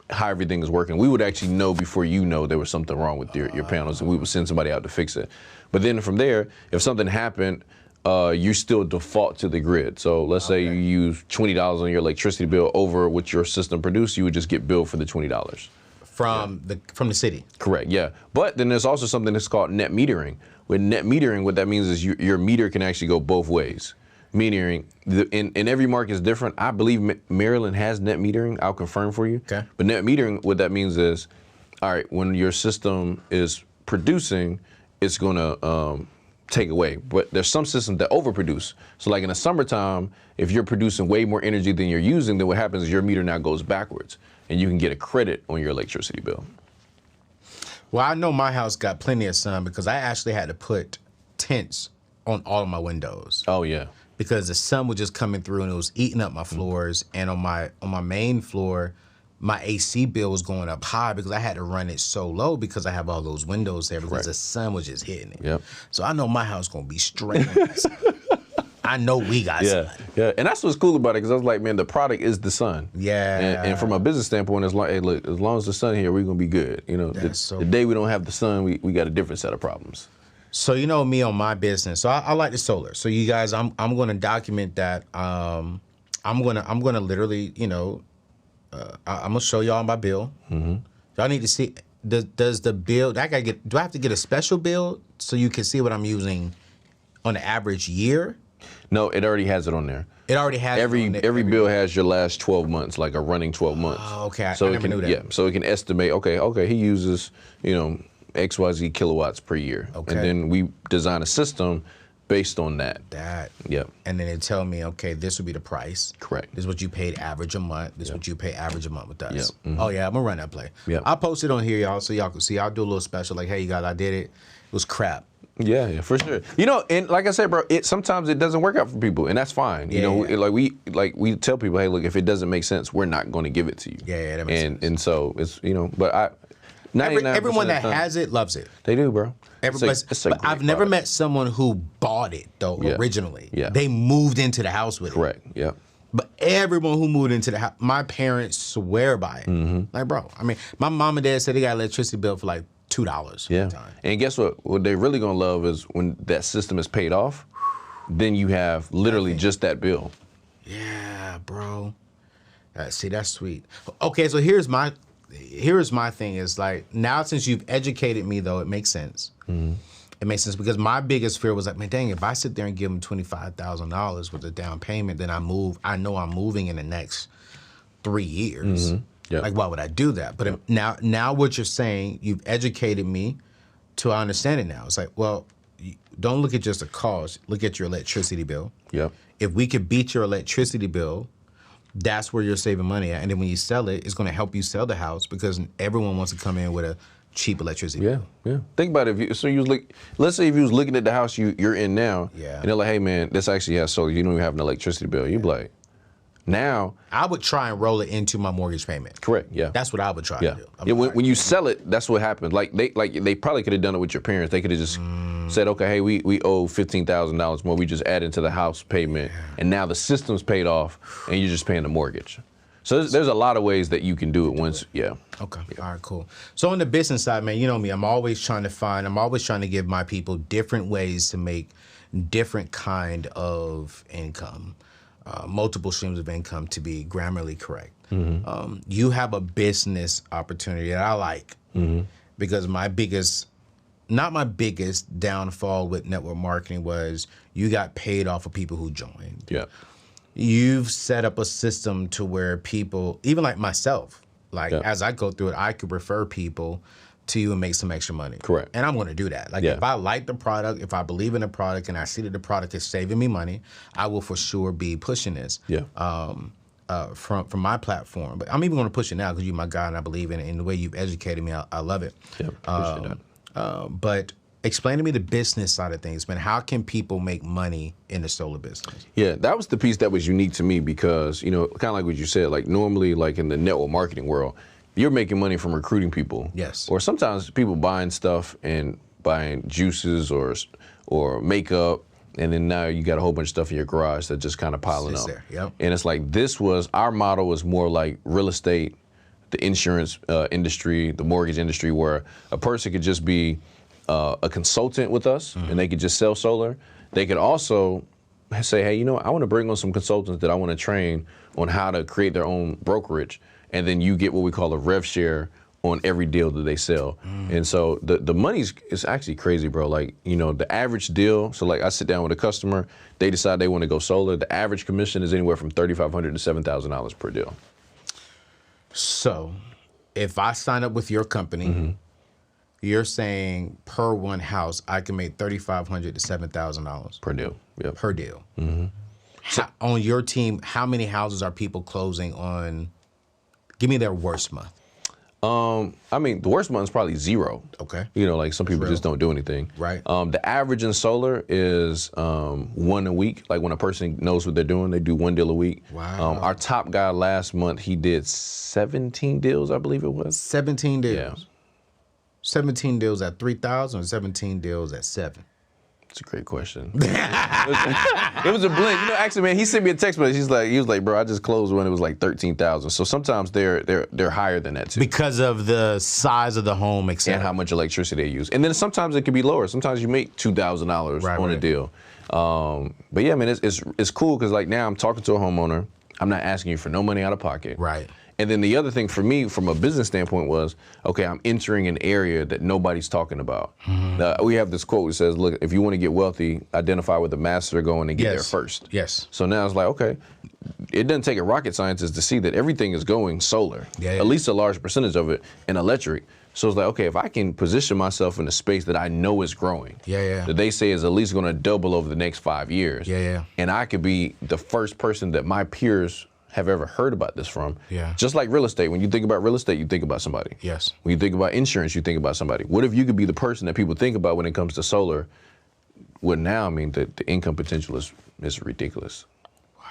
how everything is working. We would actually know before you know there was something wrong with your panels, and we would send somebody out to fix it. But then from there, if something happened, you still default to the grid. So let's say you use $20 on your electricity bill over what your system produced, you would just get billed for the $20. From the city. Correct, yeah. But then there's also something that's called net metering. With net metering, what that means is your meter can actually go both ways. Meaning, in every market is different. I believe Maryland has net metering. I'll confirm for you. Okay. But net metering, what that means is, all right, when your system is producing, it's going to take away. But there's some systems that overproduce. So like in the summertime, if you're producing way more energy than you're using, then what happens is your meter now goes backwards, and you can get a credit on your electricity bill. Well, I know my house got plenty of sun because I actually had to put tents on all of my windows. Oh yeah. Because the sun was just coming through and it was eating up my floors. And on my main floor, my AC bill was going up high because I had to run it so low because I have all those windows there because the sun was just hitting it. Yep. So I know my house gonna be straight. I know we got sun. Yeah, and that's what's cool about it because I was like, man, the product is the sun. Yeah. And from a business standpoint, it's like, hey, look, as long as the sun here, we're gonna be good. You know, the day we don't have the sun, we got a different set of problems. So you know me on my business. So I like the solar. So you guys, I'm going to document that. I'm going to literally, you know, I'm gonna show y'all my bill. Mm-hmm. Y'all need to see. Does the bill? Do I have to get a special bill so you can see what I'm using on the average year? No, it already has it on there. It already has every bill has your last 12 months, like a running 12 months. Oh, okay. So I never knew that. Yeah, so it can estimate. Okay, he uses, you know, XYZ kilowatts per year. Okay. And then we design a system based on that. Yep. And then they tell me, okay, this would be the price. Correct. This is what you paid average a month. This is what you pay average a month with us. Yep. Mm-hmm. Oh yeah, I'm gonna run that play. Yep. I'll post it on here, y'all, so y'all can see. I'll do a little special, like, hey, you guys, I did it. It was crap. Yeah, for sure. You know, and like I said, bro, sometimes it doesn't work out for people, and that's fine. You know, we tell people, hey, look, if it doesn't make sense, we're not going to give it to you. Yeah, that makes sense. And so it's, you know, but everyone that has it loves it. They do, bro. But I've never met someone who bought it though originally. Yeah. They moved into the house with it. Correct. Yeah. But everyone who moved into the house, my parents swear by it. Mm-hmm. Like, bro, I mean, my mom and dad said they got an electricity bill for like $2. Yeah. And guess what? What they're really gonna love is when that system is paid off, then you have literally just that bill. Yeah, bro. See, that's sweet. Okay, so here's my thing is like, now since you've educated me though, it makes sense. Mm-hmm. It makes sense because my biggest fear was like, man, dang, if I sit there and give them $25,000 with a down payment, then I know I'm moving in the next 3 years. Mm-hmm. Yep. Like, why would I do that? But now what you're saying, you've educated me to understand it now. It's like, well, don't look at just the cost. Look at your electricity bill. Yep. If we could beat your electricity bill, that's where you're saving money at. And then when you sell it, it's going to help you sell the house because everyone wants to come in with a cheap electricity bill. Yeah. Think about it. Let's say if you was looking at the house you're in now, and they're like, hey, man, this actually has solar. You don't even have an electricity bill. You'd be like, now I would try and roll it into my mortgage payment. Correct. Yeah. That's what I would try to do. Yeah. When you sell it, that's what happens. Like they probably could have done it with your parents. They could have just said, okay, hey, we owe $15,000 more. We just add into the house payment, and now the system's paid off, and you're just paying the mortgage. So there's a lot of ways that you can do it once. Yeah. Okay. All right. Cool. So on the business side, man, you know me. I'm always trying to give my people different ways to make different kind of income. Multiple streams of income, to be grammarly correct. Mm-hmm. You have a business opportunity that I like because my biggest not my biggest downfall with network marketing was you got paid off of people who joined. Yeah. You've set up a system to where people, even like myself, like as I go through it, I could refer people to you and make some extra money. Correct. And I'm going to do that. Like if I like the product, if I believe in the product and I see that the product is saving me money, I will for sure be pushing this. From my platform. But I'm even going to push it now because you're my guy and I believe in it. And the way you've educated me, I love it. Yeah, appreciate that. But explain to me the business side of things, man. How can people make money in the solar business? Yeah, that was the piece that was unique to me because, you know, kind of like what you said, like normally like in the network marketing world, you're making money from recruiting people. Yes. Or sometimes people buying stuff and buying juices or makeup. And then now you got a whole bunch of stuff in your garage that just kind of piling up. There. Yep. And it's like our model was more like real estate, the insurance industry, the mortgage industry, where a person could just be a consultant with us and they could just sell solar. They could also say, hey, you know, I want to bring on some consultants that I want to train on how to create their own brokerage. And then you get what we call a rev share on every deal that they sell. And so the money's is actually crazy, bro. Like, you know, the average deal, so like I sit down with a customer, they decide they want to go solar. The average commission is anywhere from $3,500 to $7,000 per deal. So if I sign up with your company, you're saying per one house, I can make $3,500 to $7,000 Per deal. Yep. per deal. On your team, how many houses are people closing on? Give me their worst month. I mean, the worst month is probably 0. Okay. You know, like some people just don't do anything. Right. The average in solar is 1 a week. Like when a person knows what they're doing, they do 1 deal a week. Wow. Our top guy last month, he did 17 deals, I believe it was. 17 deals. Yeah. 17 deals at 3,000 or 17 deals at 7? That's a great question. It was a blend. You know, actually, man, he sent me a text message. He was like, bro, I just closed when it was like 13,000. So sometimes they're higher than that too. Because of the size of the home, etc. And how much electricity they use. And then sometimes it can be lower. Sometimes you make $2,000 on a deal. But yeah, man, it's cool because like now I'm talking to a homeowner. I'm not asking you for no money out of pocket. Right. And then the other thing for me, from a business standpoint, was, okay, I'm entering an area that nobody's talking about. We have this quote that says, look, if you want to get wealthy, identify where the masses are going and get there first. Yes. So now it's like, okay, it doesn't take a rocket scientist to see that everything is going solar, at least a large percentage of it, and electric. So it's like, okay, if I can position myself in a space that I know is growing, that they say is at least going to double over the next 5 years, and I could be the first person that my peers have ever heard about this from. Just like real estate. When you think about real estate, you think about somebody. Yes. When you think about insurance, you think about somebody. What if you could be the person that people think about when it comes to solar? Well, now, I mean, the income potential is ridiculous. Wow.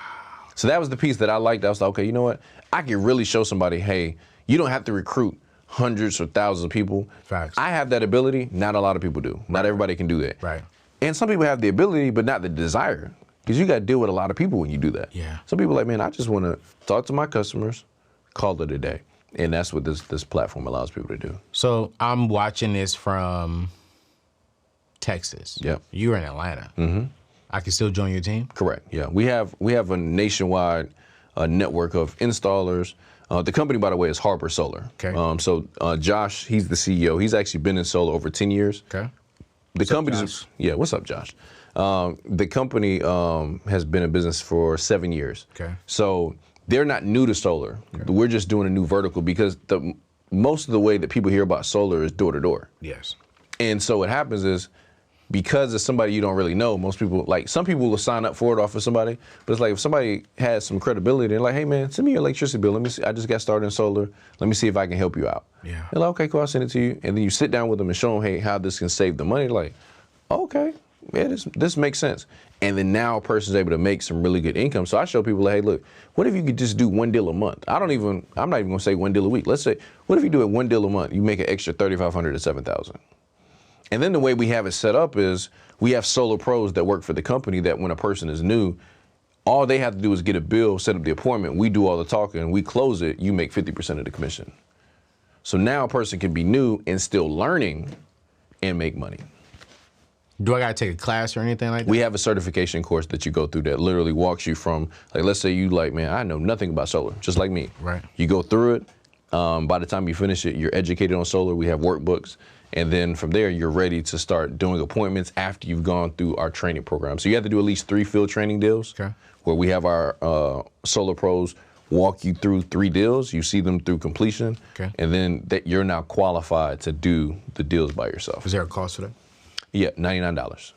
So that was the piece that I liked. I was like, okay, you know what? I can really show somebody, hey, you don't have to recruit hundreds or thousands of people. Facts. I have that ability. Not a lot of people do. Not everybody can do that. Right. And some people have the ability, but not the desire. Because you got to deal with a lot of people when you do that. Yeah. Some people are like, man, I just want to talk to my customers, call it a day. And that's what this platform allows people to do. So I'm watching this from Texas. Yep. You're in Atlanta. I can still join your team? Correct. Yeah. We have a nationwide network of installers. The company, by the way, is Harbor Solar. Okay. So Josh, he's the CEO. He's actually been in solar over 10 years. Okay. The company's, yeah. What's up, Josh? The company has been in business for 7 years. Okay. So they're not new to solar. Okay. We're just doing a new vertical because most of the way that people hear about solar is door to door. Yes. And so what happens is, because it's somebody you don't really know, most people, like some people will sign up for it off of somebody, but it's like if somebody has some credibility, they're like, hey man, send me your electricity bill. Let me see, I just got started in solar. Let me see if I can help you out. Yeah. They're like, okay, cool, I'll send it to you. And then you sit down with them and show them, hey, how this can save the money. They're like, okay, yeah, this makes sense. And then now a person's able to make some really good income. So I show people, like, hey, look, what if you could just do 1 deal a month? I'm not even gonna say 1 deal a week. Let's say, what if you do it 1 deal a month? You make an extra $3,500 to $7,000. And then the way we have it set up is we have solar pros that work for the company that when a person is new, all they have to do is get a bill, set up the appointment. We do all the talking, we close it, you make 50% of the commission. So now a person can be new and still learning and make money. Do I gotta take a class or anything like that? We have a certification course that you go through that literally walks you from, like, let's say you like, man, I know nothing about solar, just like me. Right. You go through it. By the time you finish it, you're educated on solar. We have workbooks. And then from there, you're ready to start doing appointments after you've gone through our training program. So you have to do at least 3 field training deals, where we have our solar pros walk you through 3 deals. You see them through completion, and then you're now qualified to do the deals by yourself. Is there a cost for that? Yeah, $99.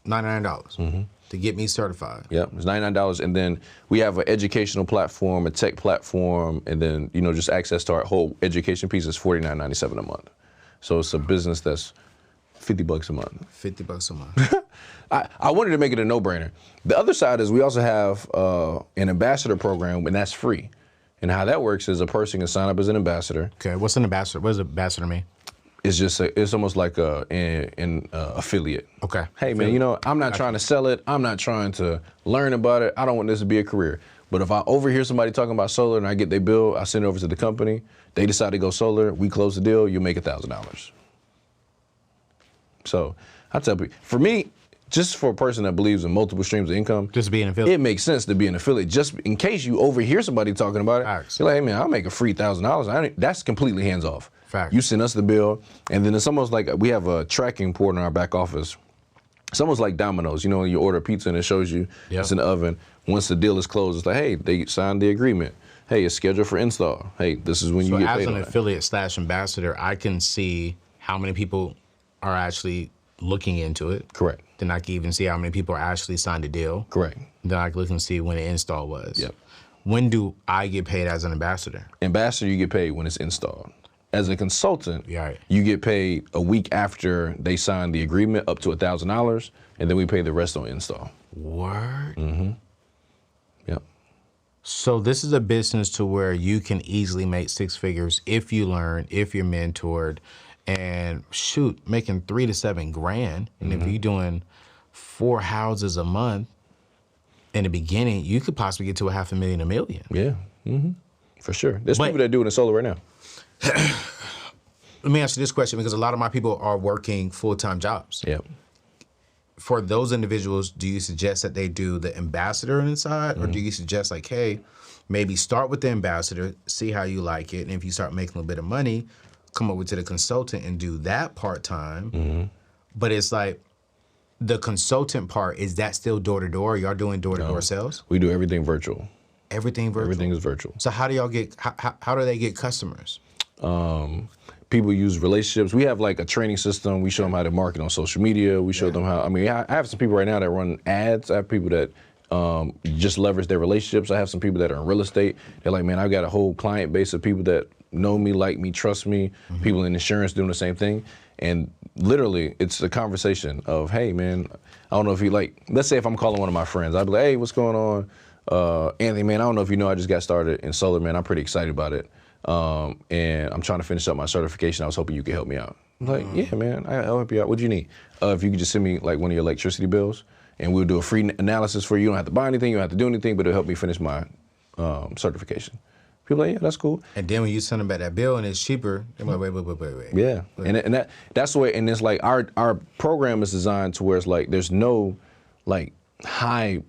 $99 to get me certified. Yeah, it's $99, and then we have an educational platform, a tech platform, and then just access to our whole education piece is $49.97 a month. So it's a business that's $50 a month. $50 a month. I wanted to make it a no-brainer. The other side is we also have an ambassador program, and that's free. And how that works is a person can sign up as an ambassador. Okay, what's an ambassador? What does ambassador mean? It's just it's almost like an affiliate. Okay. Hey man, I'm not trying to sell it. I'm not trying to learn about it. I don't want this to be a career. But if I overhear somebody talking about solar and I get their bill, I send it over to the company. They decide to go solar. We close the deal. You make $1,000. So I tell people, for me, just for a person that believes in multiple streams of income, just being an affiliate, it makes sense to be an affiliate. Just in case you overhear somebody talking about it, you're like, hey man, I'll make a free $1,000. That's completely hands off. Fact. You send us the bill, and then it's almost like we have a tracking port in our back office. It's almost like Domino's. You order pizza and it shows you it's in the oven. Once the deal is closed, it's like, hey, they signed the agreement. Hey, it's scheduled for install. Hey, this is when you get paid. So as an affiliate / ambassador, I can see how many people are actually looking into it. Correct. Then I can even see how many people are actually signed a deal. Correct. Then I can look and see when the install was. Yep. When do I get paid as an ambassador? Ambassador, you get paid when it's installed. As a consultant, you get paid a week after they sign the agreement, up to $1,000, and then we pay the rest on install. Word? Mm-hmm. Yep. So this is a business to where you can easily make 6 figures if you learn, if you're mentored, and shoot, making $3 to $7 grand. And if you're doing 4 houses a month, in the beginning, you could possibly get to $500,000, $1 million. Yeah, for sure. There's people that do it in solar right now. Let me ask you this question, because a lot of my people are working full-time jobs. Yep. For those individuals, do you suggest that they do the ambassador inside, or do you suggest like, hey, maybe start with the ambassador, see how you like it, and if you start making a little bit of money, come over to the consultant and do that part-time. But it's like, the consultant part, is that still door-to-door? Y'all doing door-to-door sales? We do everything virtual. Everything virtual? Everything is virtual. So how do y'all get, how do they get customers? People use relationships. We have like a training system. We show them how to market on social media. We show them how, I have some people right now that run ads. I have people that just leverage their relationships. I have some people that are in real estate. They're like, man, I've got a whole client base of people that know me, like me, trust me. People in insurance doing the same thing. And literally, it's a conversation of, hey, man, I don't know if you let's say if I'm calling one of my friends, I'd be like, hey, what's going on? Anthony, man, I don't know if you know, I just got started in solar, man. I'm pretty excited about it. And I'm trying to finish up my certification. I was hoping you could help me out. I'm like, yeah, man, I'll help you out. What do you need? If you could just send me like one of your electricity bills, and we'll do a free analysis for you. You don't have to buy anything, you don't have to do anything, but it'll help me finish my certification. People are like, yeah, that's cool. And then when you send them back that bill and it's cheaper, they're like, wait. Yeah, and that's the way. And it's like our program is designed to where it's like there's no like high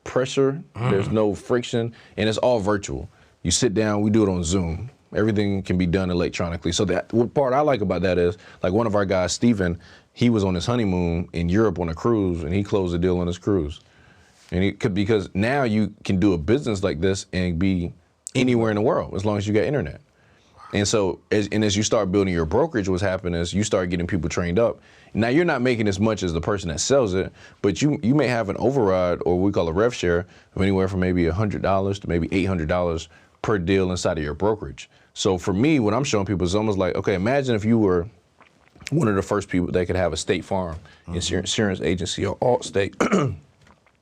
pressure, there's no friction, and it's all virtual. You sit down, we do it on Zoom. Everything can be done electronically. So that what part I like about that is like one of our guys, Steven, he was on his honeymoon in Europe on a cruise, and he closed a deal on his cruise. And he could, because now you can do a business like this and be anywhere in the world as long as you got internet. And so, as you start building your brokerage, what's happening is you start getting people trained up. Now, you're not making as much as the person that sells it, but you may have an override, or we call a rev share, of anywhere from maybe $100 to maybe $800 per deal inside of your brokerage. So for me, what I'm showing people is almost like, okay, imagine if you were one of the first people that could have a State Farm insurance agency or Allstate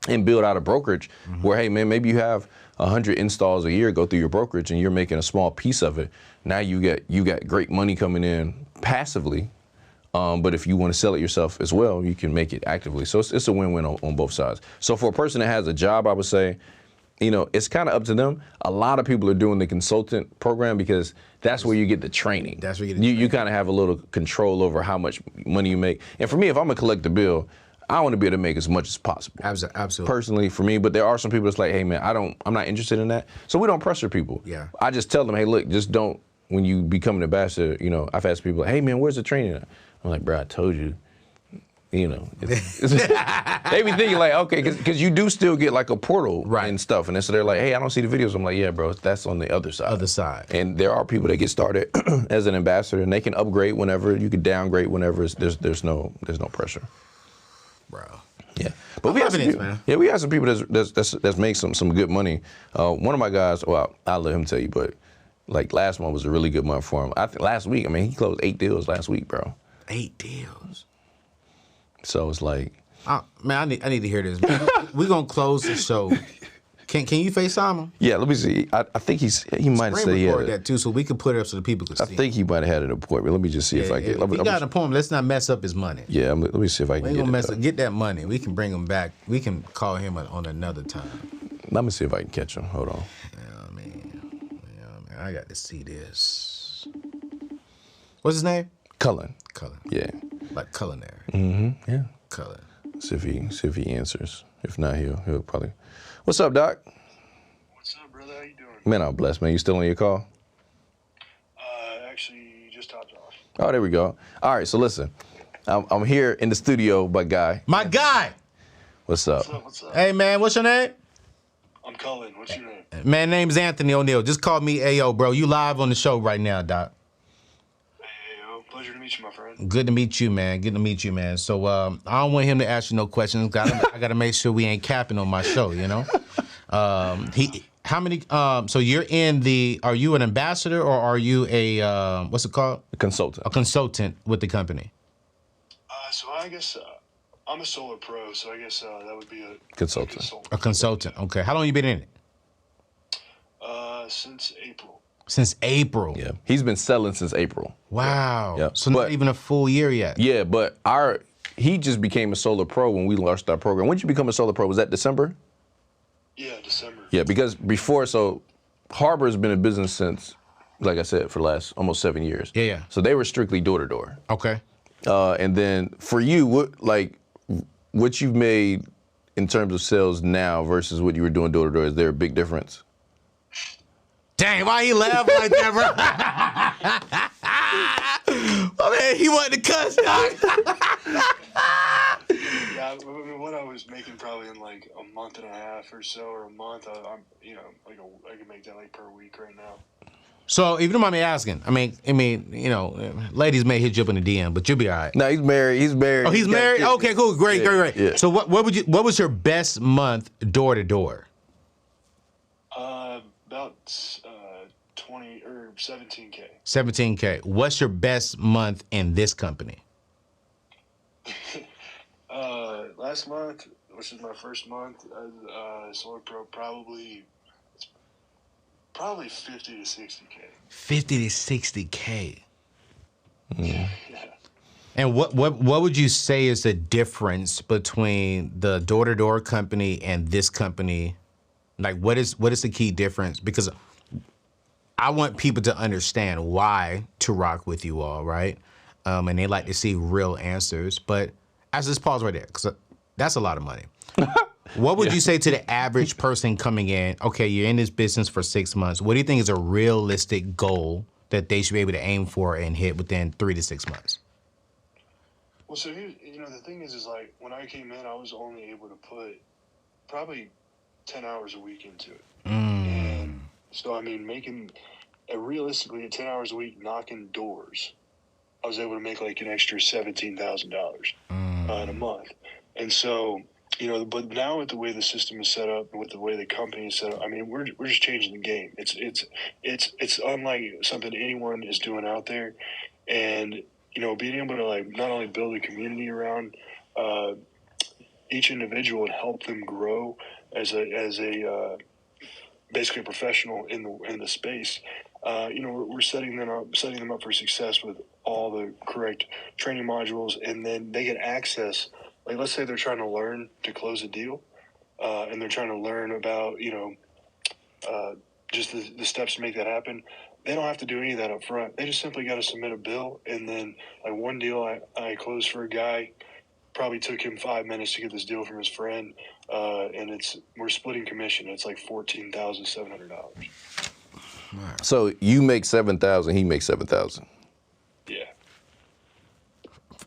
and build out a brokerage where, hey, man, maybe you have 100 installs a year go through your brokerage and you're making a small piece of it. Now you got great money coming in passively, but if you want to sell it yourself as well, you can make it actively. So it's a win-win on both sides. So for a person that has a job, I would say, it's kind of up to them. A lot of people are doing the consultant program because that's where you get the training. That's where you get the training. You kind of have a little control over how much money you make. And for me, if I'm gonna collect the bill, I want to be able to make as much as possible. Absolutely. Personally, for me, but there are some people that's like, hey man, I'm not interested in that. So we don't pressure people. Yeah. I just tell them, hey, look, just don't when you become an ambassador, you know, I've asked people, hey man, where's the training at? I'm like, bro, I told you. You know, they be thinking like, okay, because you do still get like a portal and stuff, and so they're like, hey, I don't see the videos. I'm like, yeah, bro, that's on the other side. And there are people that get started as an ambassador, and they can upgrade whenever. You can downgrade whenever. There's no pressure, bro. Yeah, but we have some people, man. Yeah, we have some people that's made some good money. One of my guys, well, I'll let him tell you, but like last month was a really good month for him. I think last week, I mean, he closed 8 deals last week, bro. 8 deals. So it's like, man, I need to hear this. We're gonna close the show. Can you FaceTime him? Yeah, let me see. I think he might have said he had that too, so we can put it up so the people can see. I think he might have had an appointment. Let me just see if I get. If he got an appointment, let's not mess up his money. Yeah, let me see if I can get that money. We can bring him back. We can call him on another time. Let me see if I can catch him. Hold on. Yeah, man. I got to see this. What's his name? Cullen. Yeah. Like culinary. Mm-hmm. Yeah. Cullen. See if he answers. If not, he'll probably. What's up, Doc? What's up, brother? How you doing? Man, I'm blessed, man. You still on your call? Actually, just topped off. Oh, there we go. All right, so listen. I'm here in the studio, my guy. My guy! What's up? What's up? Hey, man, what's your name? I'm Cullen. What's your name? Man, name's Anthony ONeal. Just call me AO, bro. You live on the show right now, Doc. Pleasure to meet you, my friend. Good to meet you, man. So I don't want him to ask you no questions. I got to make sure we ain't capping on my show, you know? How many, so you're are you an ambassador or are you a, what's it called? A consultant. A consultant with the company. So I guess I'm a solar pro, so I guess that would be a consultant. A consultant, okay. How long you been in it? Since April. Since April? Yeah. He's been selling since April. Wow. Yeah. So not even a full year yet. Yeah, but he just became a solar pro when we launched our program. When did you become a solar pro? Was that December? Yeah, December. Yeah, because before, so Harbor's been in business since, like I said, for the last almost 7 years. Yeah. So they were strictly door to door. Okay. And then for you, what you've made in terms of sales now versus what you were doing door to door, is there a big difference? Dang, why he laugh like that, bro? Oh, man, he wanted to cuss, dog. Yeah, I mean, what I was making probably in like a month and a half or so, or a month, I'm, I can make that like per week right now. So, if you don't mind me asking, I mean, ladies may hit you up in the DM, but you'll be all right. No, he's married. Oh, he's married? Okay, cool, great. Yeah. So, what was your best month door to door? About 20 or 17K. 17K. What's your best month in this company? Last month, which is my first month as Solar Pro, probably 50 to 60K. 50 to 60K. Yeah. And what would you say is the difference between the door-to-door company and this company? Like, what is the key difference? Because I want people to understand why to rock with you all, right? And they like to see real answers. But just pause right there, because that's a lot of money. What would you say to the average person coming in? Okay, you're in this business for 6 months. What do you think is a realistic goal that they should be able to aim for and hit within 3 to 6 months? Well, so here's, the thing is like when I came in, I was only able to put probably 10 hours a week into it. And so, I mean, making realistically at 10 hours a week, knocking doors, I was able to make like an extra $17,000 in a month. And so, but now with the way the system is set up and with the way the company is set up, I mean, we're just changing the game. It's unlike something anyone is doing out there. And, being able to like not only build a community around each individual and help them grow as a basically a professional in the space. We're setting them up for success with all the correct training modules, and then they get access. Like, let's say they're trying to learn to close a deal, and they're trying to learn about just the steps to make that happen. They don't have to do any of that up front. They just simply got to submit a bill, and then like one deal I closed for a guy. Probably took him 5 minutes to get this deal from his friend, and we're splitting commission. It's like $14,700. So you make 7,000, he makes 7,000. Yeah.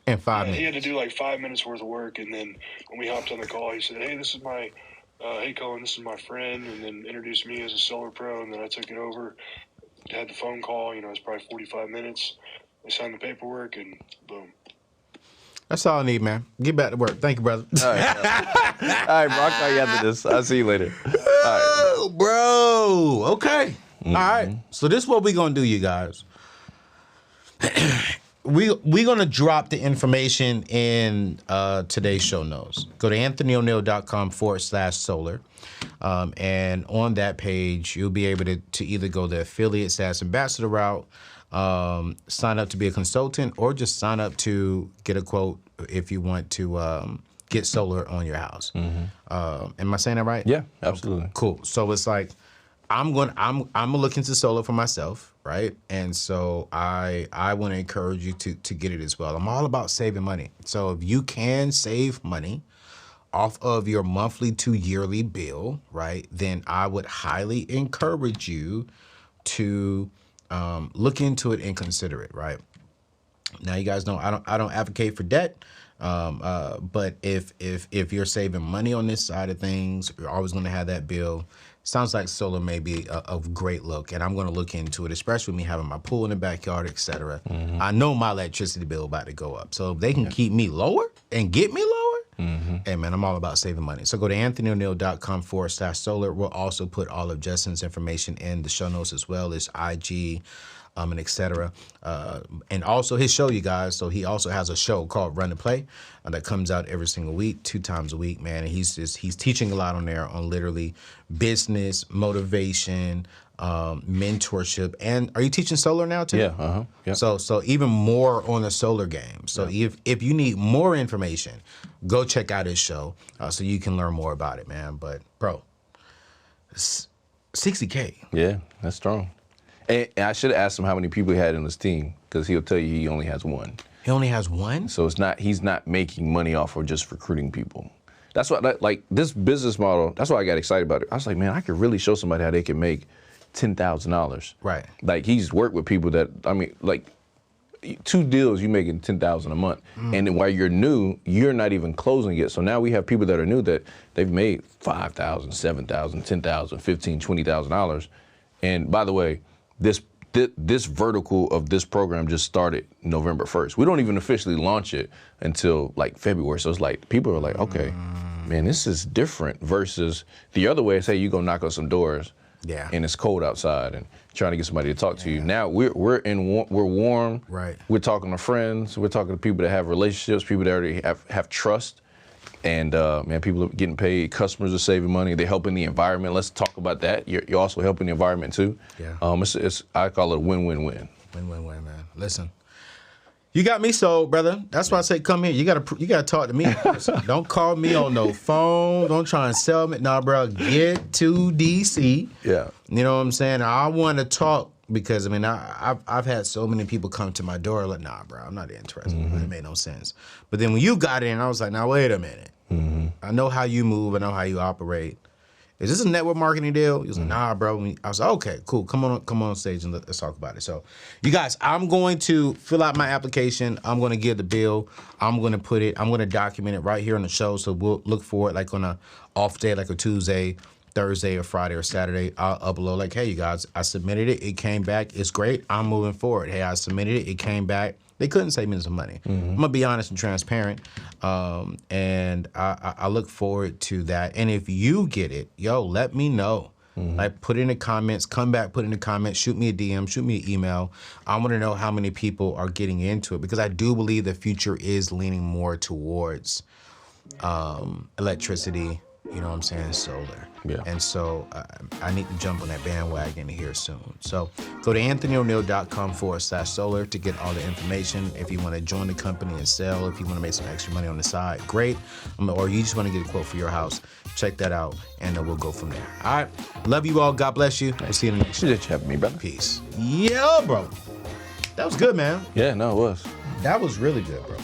In 5 He minutes. had to do like 5 minutes worth of work, and then when we hopped on the call, he said, "Hey, this is my, hey Colin, this is my friend," and then introduced me as a solar pro, and then I took it over, had the phone call. You know, it's probably 45 minutes. I signed the paperwork, and boom. That's all I need, man. Get back to work. Thank you, brother. All right, bro, I'll call you after this. I'll see you later. Oh, bro. Okay. All right. So this is what we're going to do, you guys. We're going to drop the information in today's show notes. Go to anthonyoneal.com/solar. And on that page, you'll be able to either go the affiliate SaaS ambassador route, sign up to be a consultant, or just sign up to get a quote if you want to get solar on your house. Am I saying that right? Yeah, absolutely. Okay, cool. So it's like I'm gonna look into solar for myself, right? And so I want to encourage you to get it as well. I'm all about saving money. So if you can save money off of your monthly to yearly bill, right, then I would highly encourage you to look into it and consider it, right? Now, you guys know I don't advocate for debt, but if you're saving money on this side of things, you're always going to have that bill. Sounds like solar may be a great look, and I'm going to look into it, especially with me having my pool in the backyard, etc. I know my electricity bill about to go up, so if they can keep me lower and get me lower, hey man, I'm all about saving money. So go to anthonyoneal.com/solar. We'll also put all of Justin's information in the show notes as well as IG. And etc. And also his show, you guys. So he also has a show called Run to Play that comes out every single week, 2 times a week, man. And he's teaching a lot on there on literally business, motivation, mentorship. And are you teaching solar now too? Yeah. Yeah. So even more on the solar game. So if you need more information, go check out his show so you can learn more about it, man. But bro, 60K. Yeah, that's strong. And I should have asked him how many people he had in his team, because he'll tell you he only has one. He only has one? So he's not making money off of just recruiting people. That's what, like this business model, that's why I got excited about it. I was like, man, I could really show somebody how they can make $10,000. Right. Like he's worked with people that, I mean, like 2 deals, you making $10,000 a month. And then while you're new, you're not even closing yet. So now we have people that are new that they've made $5,000, $7,000, $10,000, $15,000, $20,000. And by the way, this vertical of this program just started November 1st. We don't even officially launch it until like February. So it's like, people are like, okay, man, this is different versus the other way. Say you go knock on some doors, and it's cold outside, and trying to get somebody to talk to you. Now we're warm. Right. We're talking to friends. We're talking to people that have relationships, people that already have trust. And man, people are getting paid. Customers are saving money. They're helping the environment. Let's talk about that. You're also helping the environment too. Yeah. I call it a win-win-win. Win-win-win, man. Listen, you got me sold, brother. That's why I say come here. You gotta talk to me. Listen, don't call me on no phone. Don't try and sell me. Nah, bro. Get to DC. Yeah. You know what I'm saying? I want to talk. Because, I mean, I've had so many people come to my door like, nah, bro, I'm not interested. It made no sense. But then when you got in, I was like, now, wait a minute. I know how you move. I know how you operate. Is this a network marketing deal? He was like, nah, bro. I was like, okay, cool. Come on stage and let's talk about it. So, you guys, I'm going to fill out my application. I'm going to give the bill. I'm going to document it right here on the show. So we'll look for it like on a off day, like a Tuesday, Thursday or Friday or Saturday. I'll upload like, hey, you guys, I submitted it. It came back. It's great. I'm moving forward. Hey, I submitted it. It came back. They couldn't save me some money. I'm going to be honest and transparent. And I look forward to that. And if you get it, let me know. Like, put in the comments, come back, put in the comments, shoot me a DM, shoot me an email. I want to know how many people are getting into it, because I do believe the future is leaning more towards electricity, you know what I'm saying, solar. Yeah. And so I need to jump on that bandwagon here soon. So go to anthonyoneal.com/solar to get all the information. If you want to join the company and sell, if you want to make some extra money on the side, great. Or you just want to get a quote for your house, check that out, and then we'll go from there. All right. Love you all. God bless you. We'll see you in the next show. Appreciate you having me, brother. Peace. Yeah, bro. That was good, man. Yeah, no, it was. That was really good, bro.